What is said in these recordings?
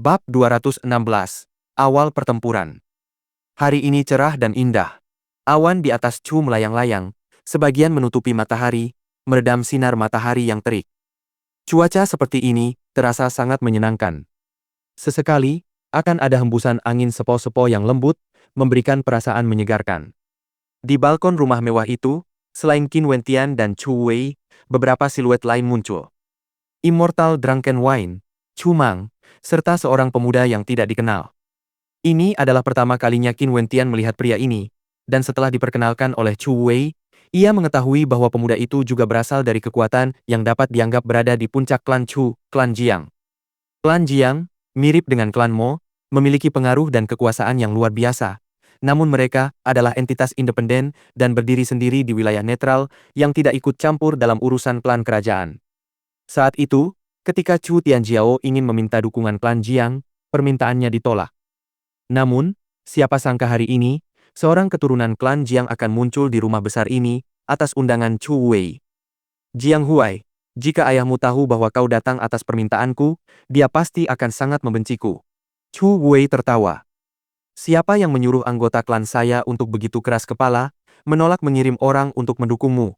Bab 216. Awal pertempuran. Hari ini cerah dan indah. Awan di atas Chu melayang-layang, sebagian menutupi matahari, meredam sinar matahari yang terik. Cuaca seperti ini terasa sangat menyenangkan. Sesekali, akan ada hembusan angin sepo-sepo yang lembut, memberikan perasaan menyegarkan. Di balkon rumah mewah itu, selain Qin Wentian dan Chu Wei, beberapa siluet lain muncul. Immortal Drunken Wine, Chu Mang, serta seorang pemuda yang tidak dikenal. Ini adalah pertama kalinya Qin Wentian melihat pria ini, dan setelah diperkenalkan oleh Chu Wei, ia mengetahui bahwa pemuda itu juga berasal dari kekuatan yang dapat dianggap berada di puncak klan Chu, klan Jiang. Klan Jiang, mirip dengan klan Mo, memiliki pengaruh dan kekuasaan yang luar biasa. Namun mereka adalah entitas independen dan berdiri sendiri di wilayah netral yang tidak ikut campur dalam urusan klan kerajaan. Saat itu, ketika Chu Tianjiao ingin meminta dukungan klan Jiang, permintaannya ditolak. Namun, siapa sangka hari ini, seorang keturunan klan Jiang akan muncul di rumah besar ini, atas undangan Chu Wei. Jiang Huai, jika ayahmu tahu bahwa kau datang atas permintaanku, dia pasti akan sangat membenciku. Chu Wei tertawa. Siapa yang menyuruh anggota klan saya untuk begitu keras kepala, menolak mengirim orang untuk mendukungmu?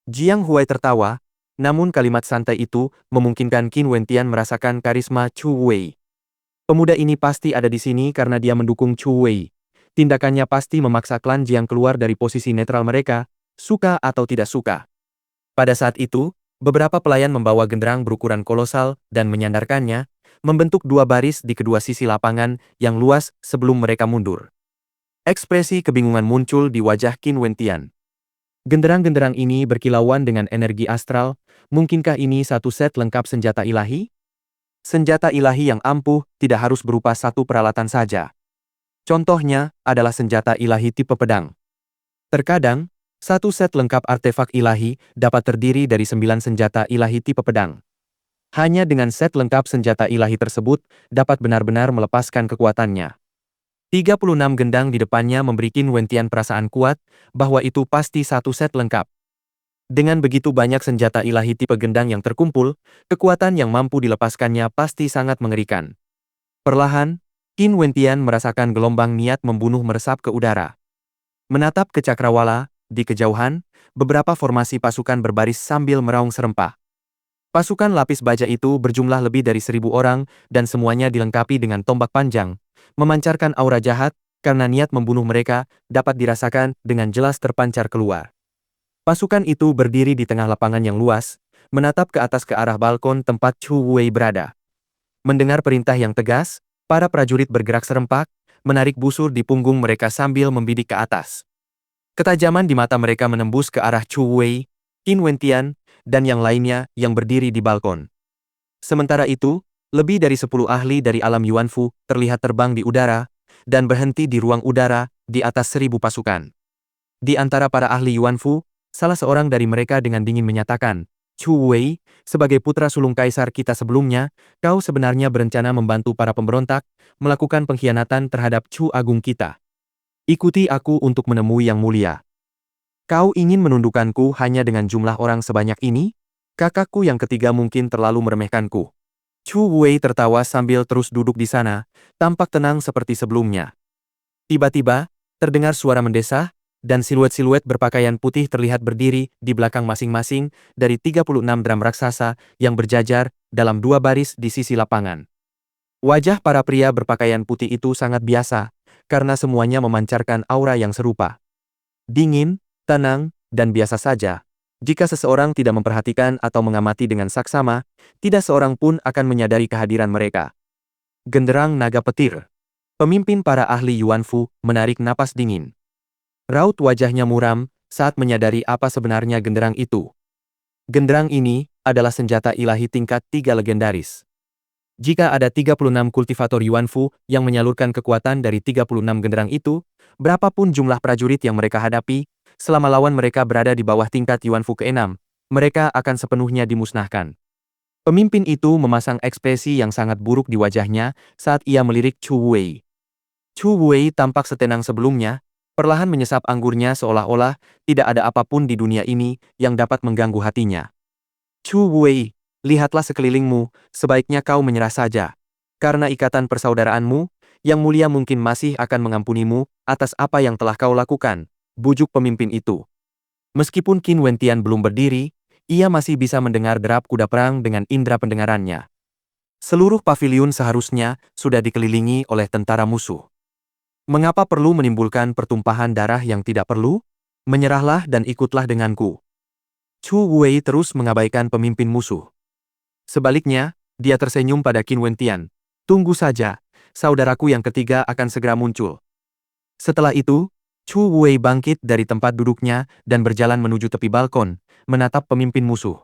Jiang Huai tertawa, namun kalimat santai itu memungkinkan Qin Wentian merasakan karisma Chu Wei. Pemuda ini pasti ada di sini karena dia mendukung Chu Wei. Tindakannya pasti memaksa klan Jiang keluar dari posisi netral mereka, suka atau tidak suka. Pada saat itu, beberapa pelayan membawa genderang berukuran kolosal dan menyandarkannya, membentuk dua baris di kedua sisi lapangan yang luas sebelum mereka mundur. Ekspresi kebingungan muncul di wajah Qin Wentian. Genderang-genderang ini berkilauan dengan energi astral, mungkinkah ini satu set lengkap senjata ilahi? Senjata ilahi yang ampuh tidak harus berupa satu peralatan saja. Contohnya adalah senjata ilahi tipe pedang. Terkadang, satu set lengkap artefak ilahi dapat terdiri dari 9 senjata ilahi tipe pedang. Hanya dengan set lengkap senjata ilahi tersebut dapat benar-benar melepaskan kekuatannya. 36 gendang di depannya memberi Qin Wentian perasaan kuat bahwa itu pasti satu set lengkap. Dengan begitu banyak senjata ilahi tipe gendang yang terkumpul, kekuatan yang mampu dilepaskannya pasti sangat mengerikan. Perlahan, Qin Wentian merasakan gelombang niat membunuh meresap ke udara. Menatap ke cakrawala, di kejauhan, beberapa formasi pasukan berbaris sambil meraung serempah. Pasukan lapis baja itu berjumlah lebih dari 1000 orang dan semuanya dilengkapi dengan tombak panjang, memancarkan aura jahat karena niat membunuh mereka dapat dirasakan dengan jelas terpancar keluar. Pasukan itu berdiri di tengah lapangan yang luas, menatap ke atas ke arah balkon tempat Chu Wei berada. Mendengar perintah yang tegas, para prajurit bergerak serempak, menarik busur di punggung mereka sambil membidik ke atas. Ketajaman di mata mereka menembus ke arah Chu Wei, Qin Wentian, dan yang lainnya yang berdiri di balkon. Sementara itu, lebih dari 10 ahli dari alam Yuanfu terlihat terbang di udara, dan berhenti di ruang udara di atas 1000 pasukan. Di antara para ahli Yuanfu, salah seorang dari mereka dengan dingin menyatakan, Chu Wei, sebagai putra sulung kaisar kita sebelumnya, kau sebenarnya berencana membantu para pemberontak, melakukan pengkhianatan terhadap Chu Agung kita. Ikuti aku untuk menemui yang mulia. Kau ingin menundukkanku hanya dengan jumlah orang sebanyak ini? Kakakku yang ketiga mungkin terlalu meremehkanku. Chu Wei tertawa sambil terus duduk di sana, tampak tenang seperti sebelumnya. Tiba-tiba, terdengar suara mendesah, dan siluet-siluet berpakaian putih terlihat berdiri di belakang masing-masing dari 36 drum raksasa yang berjajar dalam dua baris di sisi lapangan. Wajah para pria berpakaian putih itu sangat biasa, karena semuanya memancarkan aura yang serupa. Dingin, tenang, dan biasa saja. Jika seseorang tidak memperhatikan atau mengamati dengan saksama, tidak seorang pun akan menyadari kehadiran mereka. Genderang naga petir. Pemimpin para ahli Yuanfu menarik napas dingin. Raut wajahnya muram saat menyadari apa sebenarnya genderang itu. Genderang ini adalah senjata ilahi tingkat 3 legendaris. Jika ada 36 kultivator Yuanfu yang menyalurkan kekuatan dari 36 genderang itu, berapapun jumlah prajurit yang mereka hadapi, selama lawan mereka berada di bawah tingkat Yuanfu ke-6, mereka akan sepenuhnya dimusnahkan. Pemimpin itu memasang ekspresi yang sangat buruk di wajahnya saat ia melirik Chu Wei. Chu Wei tampak setenang sebelumnya, perlahan menyesap anggurnya seolah-olah tidak ada apapun di dunia ini yang dapat mengganggu hatinya. Chu Wei, lihatlah sekelilingmu, sebaiknya kau menyerah saja. Karena ikatan persaudaraanmu, Yang Mulia mungkin masih akan mengampunimu atas apa yang telah kau lakukan, bujuk pemimpin itu. Meskipun Qin Wentian belum berdiri, ia masih bisa mendengar derap kuda perang dengan indera pendengarannya. Seluruh paviliun seharusnya sudah dikelilingi oleh tentara musuh. Mengapa perlu menimbulkan pertumpahan darah yang tidak perlu? Menyerahlah dan ikutlah denganku. Chu Wei terus mengabaikan pemimpin musuh. Sebaliknya, dia tersenyum pada Qin Wentian. Tunggu saja, saudaraku yang ketiga akan segera muncul. Setelah itu, Chu Wei bangkit dari tempat duduknya dan berjalan menuju tepi balkon, menatap pemimpin musuh.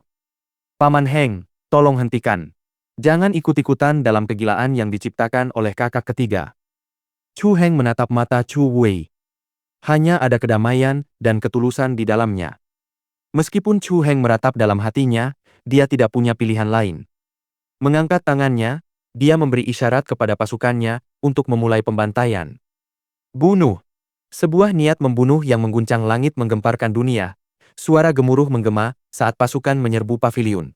Paman Heng, tolong hentikan. Jangan ikut-ikutan dalam kegilaan yang diciptakan oleh kakak ketiga. Chu Heng menatap mata Chu Wei. Hanya ada kedamaian dan ketulusan di dalamnya. Meskipun Chu Heng meratap dalam hatinya, dia tidak punya pilihan lain. Mengangkat tangannya, dia memberi isyarat kepada pasukannya untuk memulai pembantaian. Bunuh! Sebuah niat membunuh yang mengguncang langit menggemparkan dunia. Suara gemuruh menggema saat pasukan menyerbu paviliun.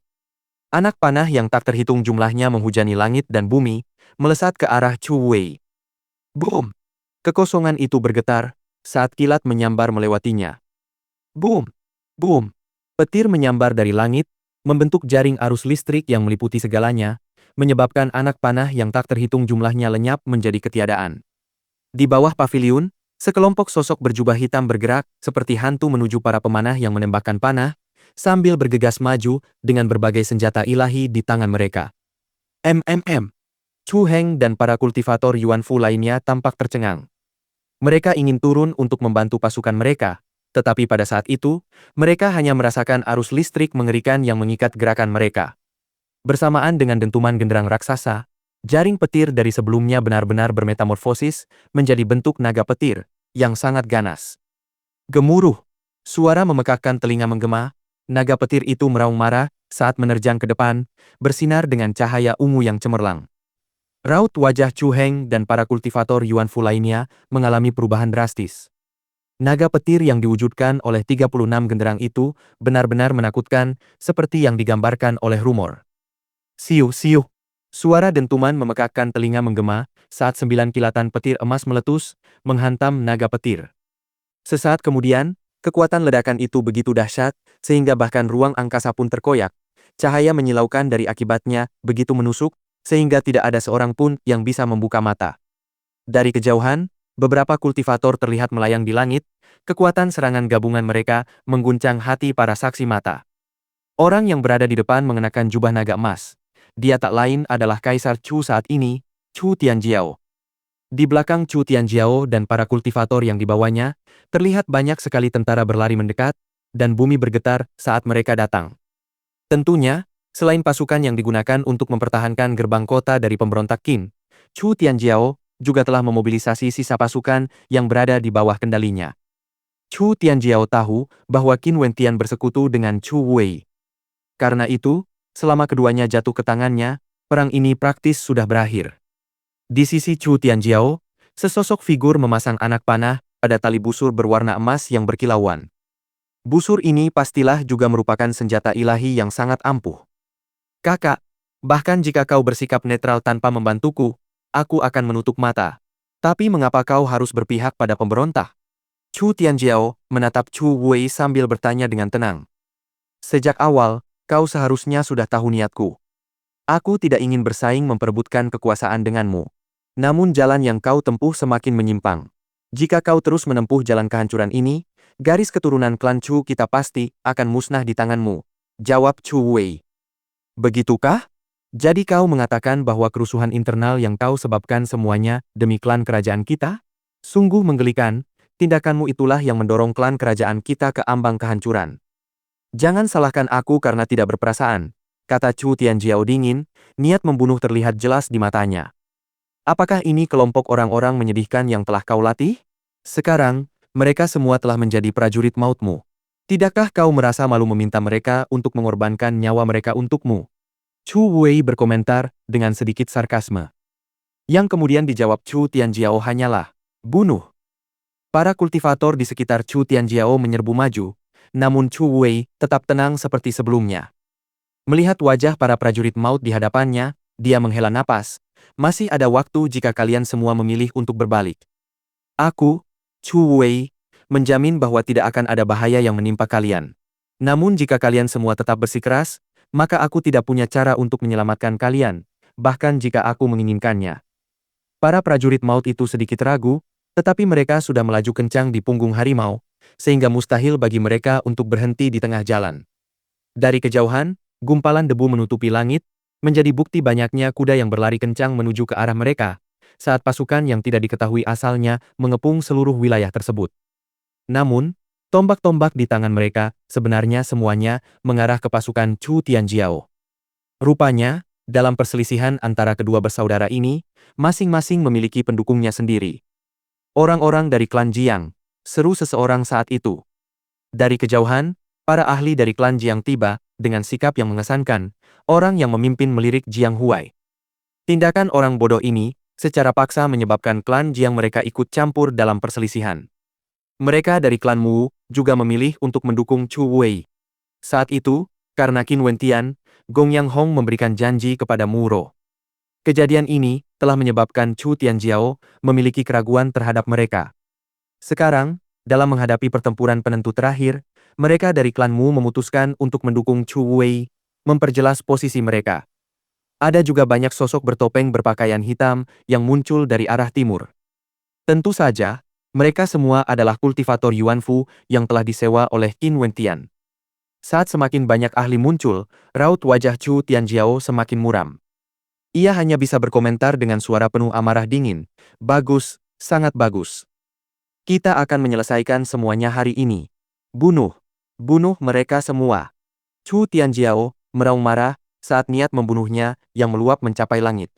Anak panah yang tak terhitung jumlahnya menghujani langit dan bumi, melesat ke arah Chu Wei. Boom! Kekosongan itu bergetar saat kilat menyambar melewatinya. Boom! Boom! Petir menyambar dari langit, membentuk jaring arus listrik yang meliputi segalanya, menyebabkan anak panah yang tak terhitung jumlahnya lenyap menjadi ketiadaan. Di bawah paviliun, sekelompok sosok berjubah hitam bergerak seperti hantu menuju para pemanah yang menembakkan panah, sambil bergegas maju dengan berbagai senjata ilahi di tangan mereka. Chu Heng dan para kultivator Yuan Fu lainnya tampak tercengang. Mereka ingin turun untuk membantu pasukan mereka, tetapi pada saat itu, mereka hanya merasakan arus listrik mengerikan yang mengikat gerakan mereka. Bersamaan dengan dentuman genderang raksasa, jaring petir dari sebelumnya benar-benar bermetamorfosis menjadi bentuk naga petir yang sangat ganas. Gemuruh, suara memekakkan telinga menggema, naga petir itu meraung marah saat menerjang ke depan, bersinar dengan cahaya ungu yang cemerlang. Raut wajah Chu Heng dan para kultivator Yuan Fu lainnya mengalami perubahan drastis. Naga petir yang diwujudkan oleh 36 genderang itu benar-benar menakutkan seperti yang digambarkan oleh rumor. Siuh-siuh. Suara dentuman memekakkan telinga menggema saat 9 kilatan petir emas meletus, menghantam naga petir. Sesaat kemudian, kekuatan ledakan itu begitu dahsyat, sehingga bahkan ruang angkasa pun terkoyak. Cahaya menyilaukan dari akibatnya begitu menusuk, sehingga tidak ada seorang pun yang bisa membuka mata. Dari kejauhan, beberapa kultivator terlihat melayang di langit, kekuatan serangan gabungan mereka mengguncang hati para saksi mata. Orang yang berada di depan mengenakan jubah naga emas. Dia tak lain adalah Kaisar Chu saat ini, Chu Tianjiao. Di belakang Chu Tianjiao dan para kultivator yang dibawanya, terlihat banyak sekali tentara berlari mendekat, dan bumi bergetar saat mereka datang. Tentunya, selain pasukan yang digunakan untuk mempertahankan gerbang kota dari pemberontak Qin, Chu Tianjiao juga telah memobilisasi sisa pasukan yang berada di bawah kendalinya. Chu Tianjiao tahu bahwa Qin Wentian bersekutu dengan Chu Wei. Karena itu, selama keduanya jatuh ke tangannya, perang ini praktis sudah berakhir. Di sisi Chu Tianjiao, sesosok figur memasang anak panah pada tali busur berwarna emas yang berkilauan. Busur ini pastilah juga merupakan senjata ilahi yang sangat ampuh. Kakak, bahkan jika kau bersikap netral tanpa membantuku, aku akan menutup mata. Tapi mengapa kau harus berpihak pada pemberontak? Chu Tianjiao menatap Chu Wei sambil bertanya dengan tenang. Sejak awal, kau seharusnya sudah tahu niatku. Aku tidak ingin bersaing memperebutkan kekuasaan denganmu. Namun jalan yang kau tempuh semakin menyimpang. Jika kau terus menempuh jalan kehancuran ini, garis keturunan klan Chu kita pasti akan musnah di tanganmu, jawab Chu Wei. Begitukah? Jadi kau mengatakan bahwa kerusuhan internal yang kau sebabkan semuanya demi klan kerajaan kita? Sungguh menggelikan, tindakanmu itulah yang mendorong klan kerajaan kita ke ambang kehancuran. Jangan salahkan aku karena tidak berperasaan, kata Chu Tianjiao dingin, niat membunuh terlihat jelas di matanya. Apakah ini kelompok orang-orang menyedihkan yang telah kau latih? Sekarang, mereka semua telah menjadi prajurit mautmu. Tidakkah kau merasa malu meminta mereka untuk mengorbankan nyawa mereka untukmu? Chu Wei berkomentar dengan sedikit sarkasme. Yang kemudian dijawab Chu Tianjiao hanyalah, bunuh. Para kultivator di sekitar Chu Tianjiao menyerbu maju, namun Chu Wei tetap tenang seperti sebelumnya. Melihat wajah para prajurit maut di hadapannya, dia menghela napas, masih ada waktu jika kalian semua memilih untuk berbalik. Aku, Chu Wei, menjamin bahwa tidak akan ada bahaya yang menimpa kalian. Namun jika kalian semua tetap bersikeras, maka aku tidak punya cara untuk menyelamatkan kalian, bahkan jika aku menginginkannya. Para prajurit maut itu sedikit ragu, tetapi mereka sudah melaju kencang di punggung harimau, sehingga mustahil bagi mereka untuk berhenti di tengah jalan. Dari kejauhan, gumpalan debu menutupi langit, menjadi bukti banyaknya kuda yang berlari kencang menuju ke arah mereka, saat pasukan yang tidak diketahui asalnya mengepung seluruh wilayah tersebut. Namun, tombak-tombak di tangan mereka sebenarnya semuanya mengarah ke pasukan Chu Tianjiao. Rupanya, dalam perselisihan antara kedua bersaudara ini, masing-masing memiliki pendukungnya sendiri. Orang-orang dari klan Jiang, seru seseorang saat itu. Dari kejauhan, para ahli dari klan Jiang tiba, dengan sikap yang mengesankan, orang yang memimpin melirik Jiang Huai. Tindakan orang bodoh ini, secara paksa menyebabkan klan Jiang mereka ikut campur dalam perselisihan. Mereka dari klan Mu juga memilih untuk mendukung Chu Wei. Saat itu, karena Qin Wentian, Gong Yang Hong memberikan janji kepada Mu Ro. Kejadian ini telah menyebabkan Chu Tianjiao memiliki keraguan terhadap mereka. Sekarang, dalam menghadapi pertempuran penentu terakhir, mereka dari klan Mu memutuskan untuk mendukung Chu Wei, memperjelas posisi mereka. Ada juga banyak sosok bertopeng berpakaian hitam yang muncul dari arah timur. Tentu saja, mereka semua adalah kultivator Yuanfu yang telah disewa oleh Qin Wentian. Saat semakin banyak ahli muncul, raut wajah Chu Tianjiao semakin muram. Ia hanya bisa berkomentar dengan suara penuh amarah dingin. Bagus, sangat bagus. Kita akan menyelesaikan semuanya hari ini. Bunuh. Bunuh mereka semua. Chu Tianjiao meraung marah saat niat membunuhnya yang meluap mencapai langit.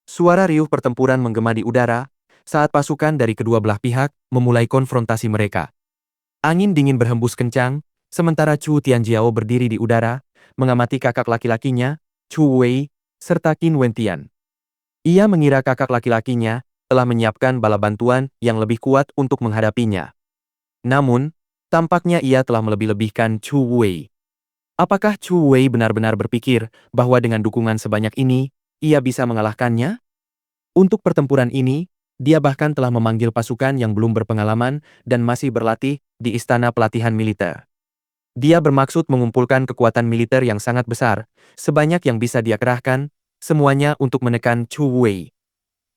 Suara riuh pertempuran menggema di udara, saat pasukan dari kedua belah pihak memulai konfrontasi mereka. Angin dingin berhembus kencang, sementara Chu Tianjiao berdiri di udara, mengamati kakak laki-lakinya, Chu Wei, serta Qin Wentian. Ia mengira kakak laki-lakinya telah menyiapkan bala bantuan yang lebih kuat untuk menghadapinya. Namun, tampaknya ia telah melebih-lebihkan Chu Wei. Apakah Chu Wei benar-benar berpikir bahwa dengan dukungan sebanyak ini, ia bisa mengalahkannya? Untuk pertempuran ini, dia bahkan telah memanggil pasukan yang belum berpengalaman dan masih berlatih di istana pelatihan militer. Dia bermaksud mengumpulkan kekuatan militer yang sangat besar, sebanyak yang bisa dia kerahkan, semuanya untuk menekan Chu Wei.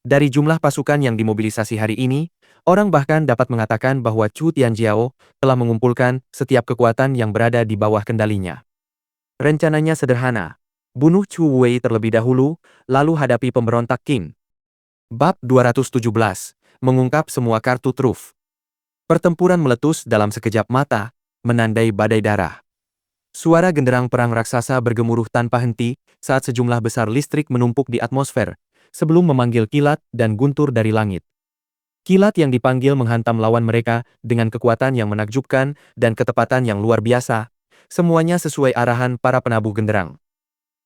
Dari jumlah pasukan yang dimobilisasi hari ini, orang bahkan dapat mengatakan bahwa Chu Tianjiao telah mengumpulkan setiap kekuatan yang berada di bawah kendalinya. Rencananya sederhana, bunuh Chu Wei terlebih dahulu, lalu hadapi pemberontak Qin. Bab 217, mengungkap semua kartu truf. Pertempuran meletus dalam sekejap mata, menandai badai darah. Suara genderang perang raksasa bergemuruh tanpa henti saat sejumlah besar listrik menumpuk di atmosfer, sebelum memanggil kilat dan guntur dari langit. Kilat yang dipanggil menghantam lawan mereka dengan kekuatan yang menakjubkan dan ketepatan yang luar biasa, semuanya sesuai arahan para penabuh genderang.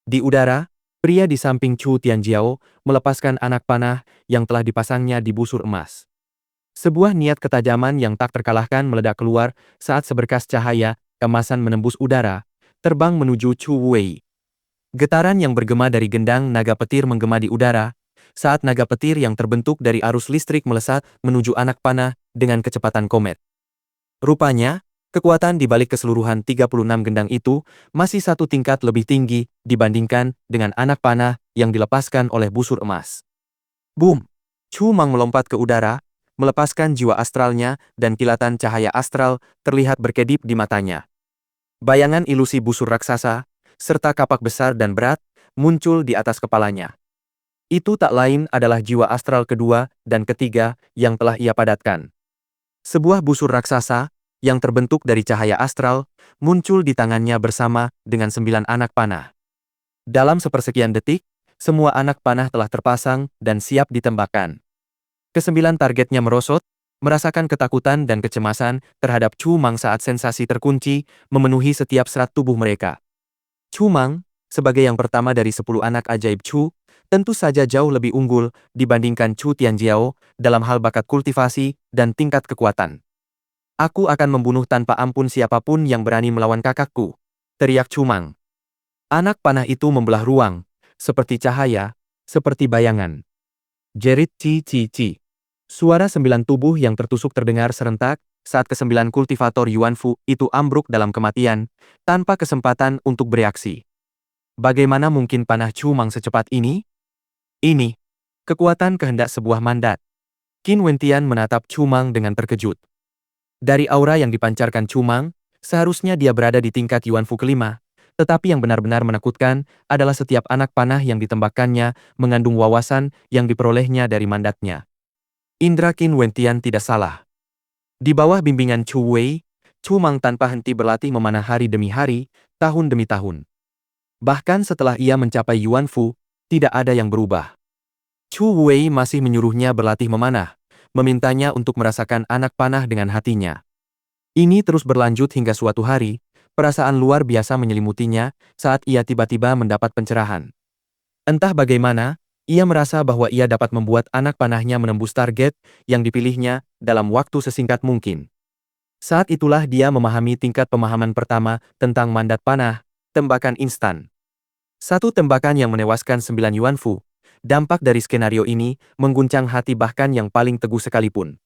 Di udara, pria di samping Chu Tianjiao melepaskan anak panah yang telah dipasangnya di busur emas. Sebuah niat ketajaman yang tak terkalahkan meledak keluar saat seberkas cahaya kemasan menembus udara, terbang menuju Chu Wei. Getaran yang bergema dari gendang naga petir menggema di udara, saat naga petir yang terbentuk dari arus listrik melesat menuju anak panah dengan kecepatan komet. Rupanya, kekuatan di balik keseluruhan 36 gendang itu masih satu tingkat lebih tinggi dibandingkan dengan anak panah yang dilepaskan oleh busur emas. Boom! Chu Mang melompat ke udara, melepaskan jiwa astralnya dan kilatan cahaya astral terlihat berkedip di matanya. Bayangan ilusi busur raksasa, serta kapak besar dan berat, muncul di atas kepalanya. Itu tak lain adalah jiwa astral kedua dan ketiga yang telah ia padatkan. Sebuah busur raksasa, yang terbentuk dari cahaya astral, muncul di tangannya bersama dengan 9 anak panah. Dalam sepersekian detik, semua anak panah telah terpasang dan siap ditembakkan. Kesembilan targetnya merosot, merasakan ketakutan dan kecemasan terhadap Chu Mang saat sensasi terkunci memenuhi setiap serat tubuh mereka. Chu Mang, sebagai yang pertama dari 10 anak ajaib Chu, tentu saja jauh lebih unggul dibandingkan Chu Tianjiao dalam hal bakat kultivasi dan tingkat kekuatan. Aku akan membunuh tanpa ampun siapapun yang berani melawan kakakku, teriak Chu Mang. Anak panah itu membelah ruang, seperti cahaya, seperti bayangan. Jerit ci ci ci. Suara 9 tubuh yang tertusuk terdengar serentak saat ke-9 kultivator Yuanfu itu ambruk dalam kematian, tanpa kesempatan untuk bereaksi. Bagaimana mungkin panah Chu Mang secepat ini? Ini kekuatan kehendak sebuah mandat. Qin Wentian menatap Chu Mang dengan terkejut. Dari aura yang dipancarkan Chu Mang, seharusnya dia berada di tingkat Yuanfu kelima, tetapi yang benar-benar menakutkan adalah setiap anak panah yang ditembakkannya mengandung wawasan yang diperolehnya dari mandatnya. Indra Qin Wentian tidak salah. Di bawah bimbingan Chu Wei, Chu Mang tanpa henti berlatih memanah hari demi hari, tahun demi tahun. Bahkan setelah ia mencapai Yuanfu, tidak ada yang berubah. Chu Wei masih menyuruhnya berlatih memanah, memintanya untuk merasakan anak panah dengan hatinya. Ini terus berlanjut hingga suatu hari, perasaan luar biasa menyelimutinya saat ia tiba-tiba mendapat pencerahan. Entah bagaimana, ia merasa bahwa ia dapat membuat anak panahnya menembus target yang dipilihnya dalam waktu sesingkat mungkin. Saat itulah dia memahami tingkat pemahaman pertama tentang mandat panah, tembakan instan. Satu tembakan yang menewaskan 9 Yuanfu. Dampak dari skenario ini mengguncang hati bahkan yang paling teguh sekalipun.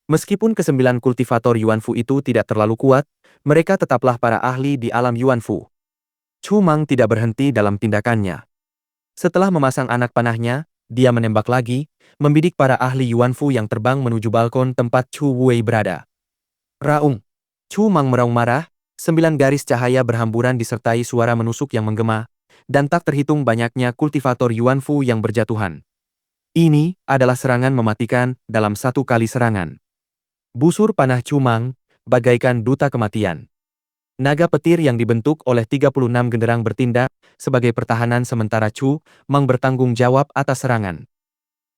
Meskipun ke-9 kultivator Yuanfu itu tidak terlalu kuat, mereka tetaplah para ahli di alam Yuanfu. Chu Mang tidak berhenti dalam tindakannya. Setelah memasang anak panahnya, dia menembak lagi, membidik para ahli Yuanfu yang terbang menuju balkon tempat Chu Wei berada. Raung! Chu Mang meraung marah, 9 garis cahaya berhamburan disertai suara menusuk yang menggema, dan tak terhitung banyaknya kultivator Yuanfu yang berjatuhan. Ini adalah serangan mematikan dalam satu kali serangan. Busur panah Chu Mang, bagaikan duta kematian. Naga petir yang dibentuk oleh 36 genderang bertindak sebagai pertahanan sementara Chu Mang bertanggung jawab atas serangan.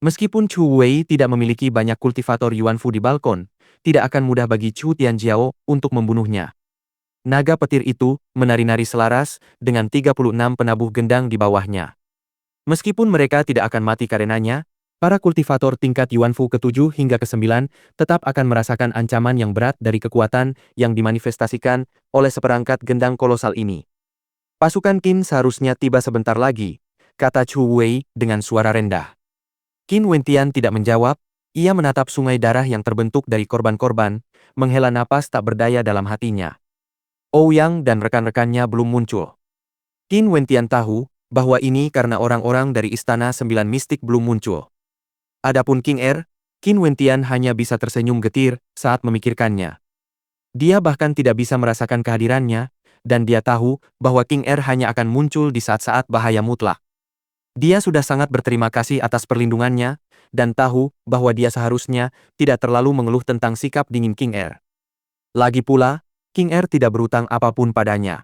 Meskipun Chu Wei tidak memiliki banyak kultivator Yuanfu di balkon, tidak akan mudah bagi Chu Tianjiao untuk membunuhnya. Naga petir itu menari-nari selaras dengan 36 penabuh gendang di bawahnya. Meskipun mereka tidak akan mati karenanya, para kultivator tingkat Yuanfu ke-7 hingga ke-9 tetap akan merasakan ancaman yang berat dari kekuatan yang dimanifestasikan oleh seperangkat gendang kolosal ini. Pasukan Qin seharusnya tiba sebentar lagi, kata Chu Wei dengan suara rendah. Qin Wentian tidak menjawab, ia menatap sungai darah yang terbentuk dari korban-korban, menghela napas tak berdaya dalam hatinya. Ouyang dan rekan-rekannya belum muncul. Qin Wentian tahu bahwa ini karena orang-orang dari Istana 9 Mistik belum muncul. Adapun King Er, Qin Wentian hanya bisa tersenyum getir saat memikirkannya. Dia bahkan tidak bisa merasakan kehadirannya, dan dia tahu bahwa King Er hanya akan muncul di saat-saat bahaya mutlak. Dia sudah sangat berterima kasih atas perlindungannya, dan tahu bahwa dia seharusnya tidak terlalu mengeluh tentang sikap dingin King Er. Lagi pula, King Er tidak berutang apapun padanya.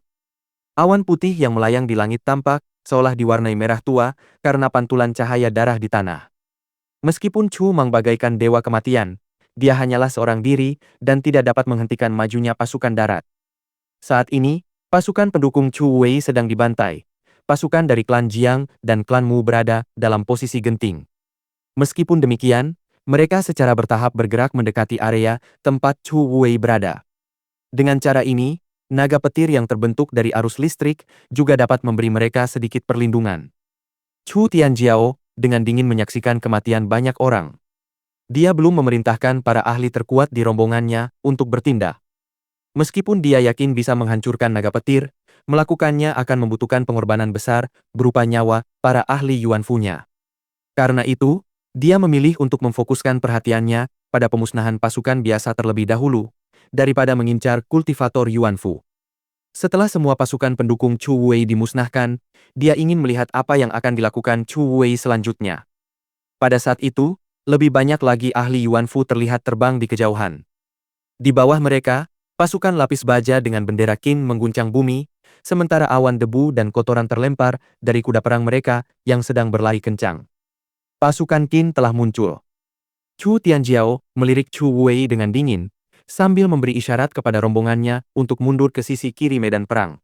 Awan putih yang melayang di langit tampak seolah diwarnai merah tua karena pantulan cahaya darah di tanah. Meskipun Chu Mang bagaikan dewa kematian, dia hanyalah seorang diri dan tidak dapat menghentikan majunya pasukan darat. Saat ini, pasukan pendukung Chu Wei sedang dibantai. Pasukan dari klan Jiang dan klan Mu berada dalam posisi genting. Meskipun demikian, mereka secara bertahap bergerak mendekati area tempat Chu Wei berada. Dengan cara ini, naga petir yang terbentuk dari arus listrik juga dapat memberi mereka sedikit perlindungan. Chu Tianjiao dengan dingin menyaksikan kematian banyak orang. Dia belum memerintahkan para ahli terkuat di rombongannya untuk bertindak. Meskipun dia yakin bisa menghancurkan naga petir, melakukannya akan membutuhkan pengorbanan besar berupa nyawa para ahli Yuanfu-nya. Karena itu, dia memilih untuk memfokuskan perhatiannya pada pemusnahan pasukan biasa terlebih dahulu, daripada mengincar kultivator Yuanfu. Setelah semua pasukan pendukung Chu Wei dimusnahkan, dia ingin melihat apa yang akan dilakukan Chu Wei selanjutnya. Pada saat itu, lebih banyak lagi ahli Yuanfu terlihat terbang di kejauhan. Di bawah mereka, pasukan lapis baja dengan bendera Qin mengguncang bumi, sementara awan debu dan kotoran terlempar dari kuda perang mereka yang sedang berlari kencang. Pasukan Qin telah muncul. Chu Tianjiao melirik Chu Wei dengan dingin, sambil memberi isyarat kepada rombongannya untuk mundur ke sisi kiri medan perang.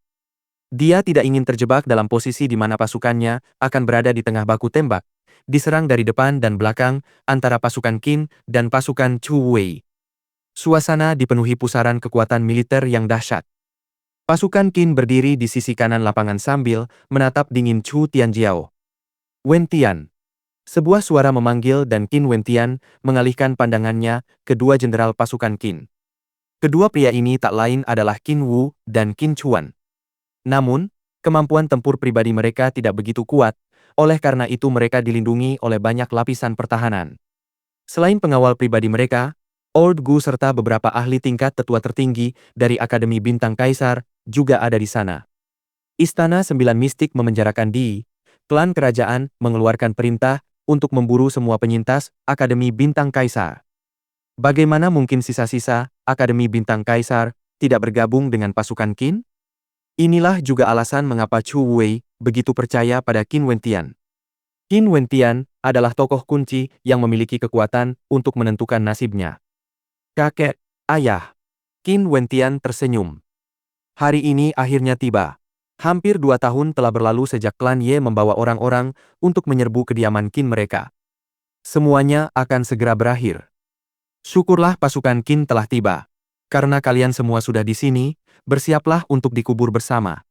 Dia tidak ingin terjebak dalam posisi di mana pasukannya akan berada di tengah baku tembak, diserang dari depan dan belakang antara pasukan Qin dan pasukan Chu Wei. Suasana dipenuhi pusaran kekuatan militer yang dahsyat. Pasukan Qin berdiri di sisi kanan lapangan sambil menatap dingin Chu Tianjiao. Wentian, Sebuah suara memanggil dan Qin Wentian mengalihkan pandangannya ke dua jenderal pasukan Qin. Kedua pria ini tak lain adalah Qin Wu dan Qin Chuan. Namun, kemampuan tempur pribadi mereka tidak begitu kuat, oleh karena itu mereka dilindungi oleh banyak lapisan pertahanan. Selain pengawal pribadi mereka, Old Gu serta beberapa ahli tingkat tetua tertinggi dari Akademi Bintang Kaisar juga ada di sana. Istana Sembilan Mistik memenjarakan Di, klan kerajaan mengeluarkan perintah untuk memburu semua penyintas Akademi Bintang Kaisar. Bagaimana mungkin sisa-sisa Akademi Bintang Kaisar tidak bergabung dengan pasukan Qin? Inilah juga alasan mengapa Chu Wei begitu percaya pada Qin Wentian. Qin Wentian adalah tokoh kunci yang memiliki kekuatan untuk menentukan nasibnya. Kakek, ayah. Qin Wentian tersenyum. Hari ini akhirnya tiba. Hampir 2 tahun telah berlalu sejak klan Ye membawa orang-orang untuk menyerbu kediaman Qin mereka. Semuanya akan segera berakhir. Syukurlah pasukan Qin telah tiba. Karena kalian semua sudah di sini, bersiaplah untuk dikubur bersama.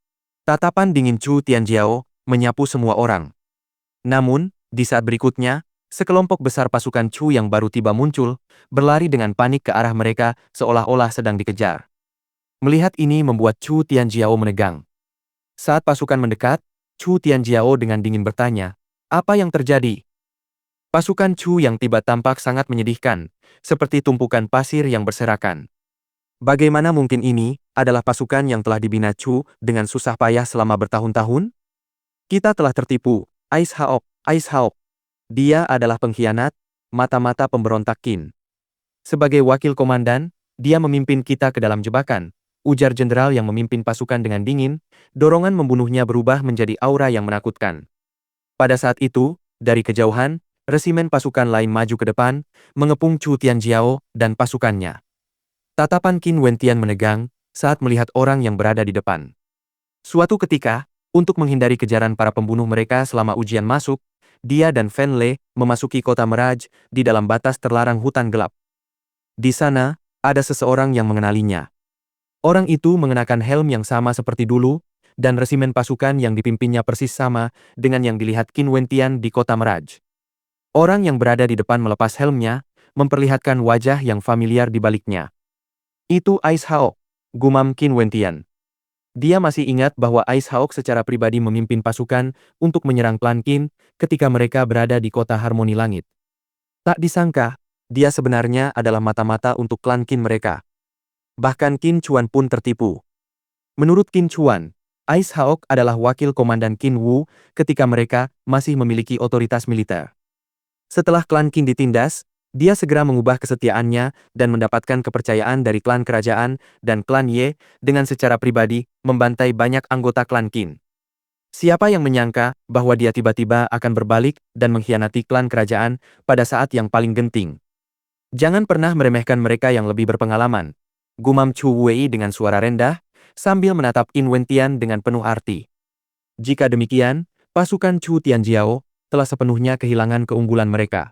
Tatapan dingin Chu Tianjiao menyapu semua orang. Namun, di saat berikutnya, sekelompok besar pasukan Chu yang baru tiba muncul, berlari dengan panik ke arah mereka seolah-olah sedang dikejar. Melihat ini membuat Chu Tianjiao menegang. Saat pasukan mendekat, Chu Tianjiao dengan dingin bertanya, "Apa yang terjadi?" Pasukan Chu yang tiba tampak sangat menyedihkan, seperti tumpukan pasir yang berserakan. Bagaimana mungkin ini adalah pasukan yang telah dibina Chu dengan susah payah selama bertahun-tahun? Kita telah tertipu, Ais Haok, Ais Haok. Dia adalah pengkhianat, mata-mata pemberontak Qin. Sebagai wakil komandan, dia memimpin kita ke dalam jebakan, ujar jenderal yang memimpin pasukan dengan dingin, dorongan membunuhnya berubah menjadi aura yang menakutkan. Pada saat itu, dari kejauhan, resimen pasukan lain maju ke depan, mengepung Chu Tianjiao dan pasukannya. Tatapan Qin Wentian menegang saat melihat orang yang berada di depan. Suatu ketika, untuk menghindari kejaran para pembunuh mereka selama ujian masuk, dia dan Fen Le memasuki kota Meraj di dalam batas terlarang hutan gelap. Di sana, ada seseorang yang mengenalinya. Orang itu mengenakan helm yang sama seperti dulu, dan resimen pasukan yang dipimpinnya persis sama dengan yang dilihat Qin Wentian di kota Meraj. Orang yang berada di depan melepas helmnya, memperlihatkan wajah yang familiar di baliknya. Itu Ais Haok, gumam Qin Wentian. Dia masih ingat bahwa Ais Haok secara pribadi memimpin pasukan untuk menyerang klan Qin ketika mereka berada di kota Harmoni Langit. Tak disangka, dia sebenarnya adalah mata-mata untuk klan Qin mereka. Bahkan Qin Chuan pun tertipu. Menurut Qin Chuan, Ais Haok adalah wakil komandan Qin Wu ketika mereka masih memiliki otoritas militer. Setelah klan Qin ditindas, dia segera mengubah kesetiaannya dan mendapatkan kepercayaan dari klan kerajaan dan klan Ye dengan secara pribadi membantai banyak anggota klan Qin. Siapa yang menyangka bahwa dia tiba-tiba akan berbalik dan mengkhianati klan kerajaan pada saat yang paling genting. Jangan pernah meremehkan mereka yang lebih berpengalaman, gumam Chu Wei dengan suara rendah, sambil menatap Qin Wentian dengan penuh arti. Jika demikian, pasukan Chu Tianjiao telah sepenuhnya kehilangan keunggulan mereka.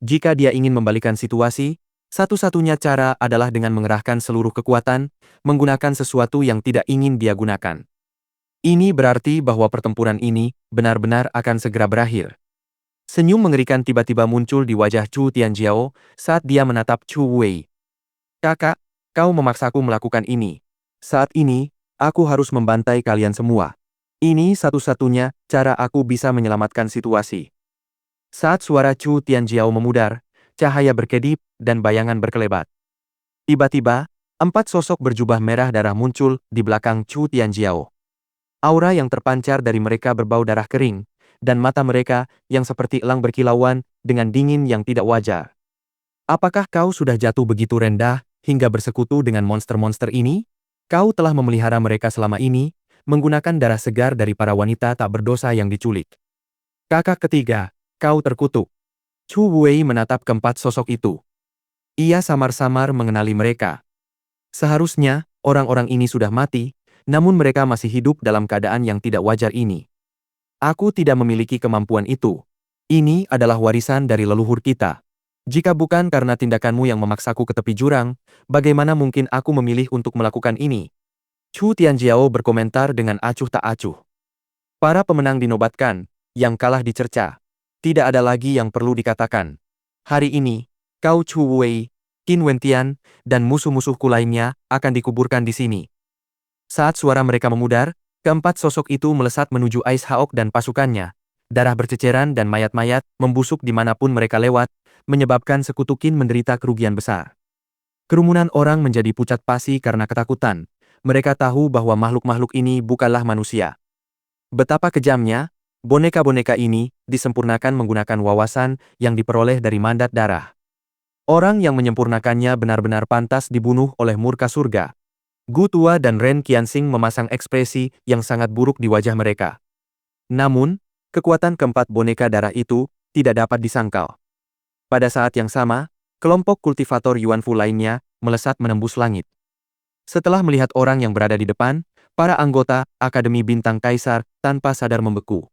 Jika dia ingin membalikan situasi, satu-satunya cara adalah dengan mengerahkan seluruh kekuatan, menggunakan sesuatu yang tidak ingin dia gunakan. Ini berarti bahwa pertempuran ini benar-benar akan segera berakhir. Senyum mengerikan tiba-tiba muncul di wajah Chu Tianjiao saat dia menatap Chu Wei. "Kakak, kau memaksaku melakukan ini. Saat ini, aku harus membantai kalian semua. Ini satu-satunya cara aku bisa menyelamatkan situasi." Saat suara Chu Tianjiao memudar, cahaya berkedip dan bayangan berkelebat. Tiba-tiba, 4 sosok berjubah merah darah muncul di belakang Chu Tianjiao. Aura yang terpancar dari mereka berbau darah kering, dan mata mereka yang seperti elang berkilauan dengan dingin yang tidak wajar. "Apakah kau sudah jatuh begitu rendah hingga bersekutu dengan monster-monster ini? Kau telah memelihara mereka selama ini, menggunakan darah segar dari para wanita tak berdosa yang diculik. Kakak ketiga, kau terkutuk." Chu Wei menatap keempat sosok itu. Ia samar-samar mengenali mereka. Seharusnya, orang-orang ini sudah mati, namun mereka masih hidup dalam keadaan yang tidak wajar ini. "Aku tidak memiliki kemampuan itu. Ini adalah warisan dari leluhur kita. Jika bukan karena tindakanmu yang memaksaku ke tepi jurang, bagaimana mungkin aku memilih untuk melakukan ini?" Chu Tianjiao berkomentar dengan acuh tak acuh. Para pemenang dinobatkan, yang kalah dicerca. Tidak ada lagi yang perlu dikatakan. Hari ini, Kau Chu Wei, Qin Wentian, dan musuh-musuhku lainnya akan dikuburkan di sini. Saat suara mereka memudar, keempat sosok itu melesat menuju Ice Hawk dan pasukannya. Darah berceceran dan mayat-mayat membusuk dimanapun mereka lewat, menyebabkan sekutu Qin menderita kerugian besar. Kerumunan orang menjadi pucat pasi karena ketakutan. Mereka tahu bahwa makhluk-makhluk ini bukanlah manusia. Betapa kejamnya, boneka-boneka ini disempurnakan menggunakan wawasan yang diperoleh dari mandat darah. Orang yang menyempurnakannya benar-benar pantas dibunuh oleh murka surga. Gu Tua dan Ren Qianxing memasang ekspresi yang sangat buruk di wajah mereka. Namun, kekuatan keempat boneka darah itu tidak dapat disangkal. Pada saat yang sama, kelompok kultivator Yuan Fu lainnya melesat menembus langit. Setelah melihat orang yang berada di depan, para anggota Akademi Bintang Kaisar tanpa sadar membeku.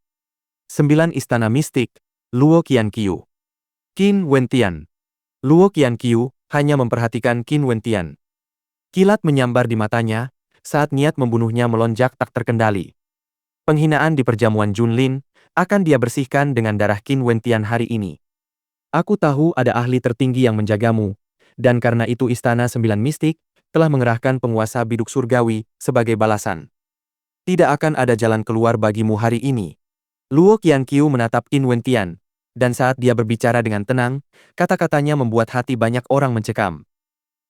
9 Istana Mistik, Luo Qianqiu. Qin Wentian. Luo Qianqiu hanya memperhatikan Qin Wentian. Kilat menyambar di matanya saat niat membunuhnya melonjak tak terkendali. Penghinaan di perjamuan Junlin akan dia bersihkan dengan darah Qin Wentian hari ini. Aku tahu ada ahli tertinggi yang menjagamu, dan karena itu Istana 9 Mistik telah mengerahkan penguasa biduk surgawi sebagai balasan. Tidak akan ada jalan keluar bagimu hari ini. Luo Qianqiu menatap Qin Wentian, dan saat dia berbicara dengan tenang, kata-katanya membuat hati banyak orang mencekam.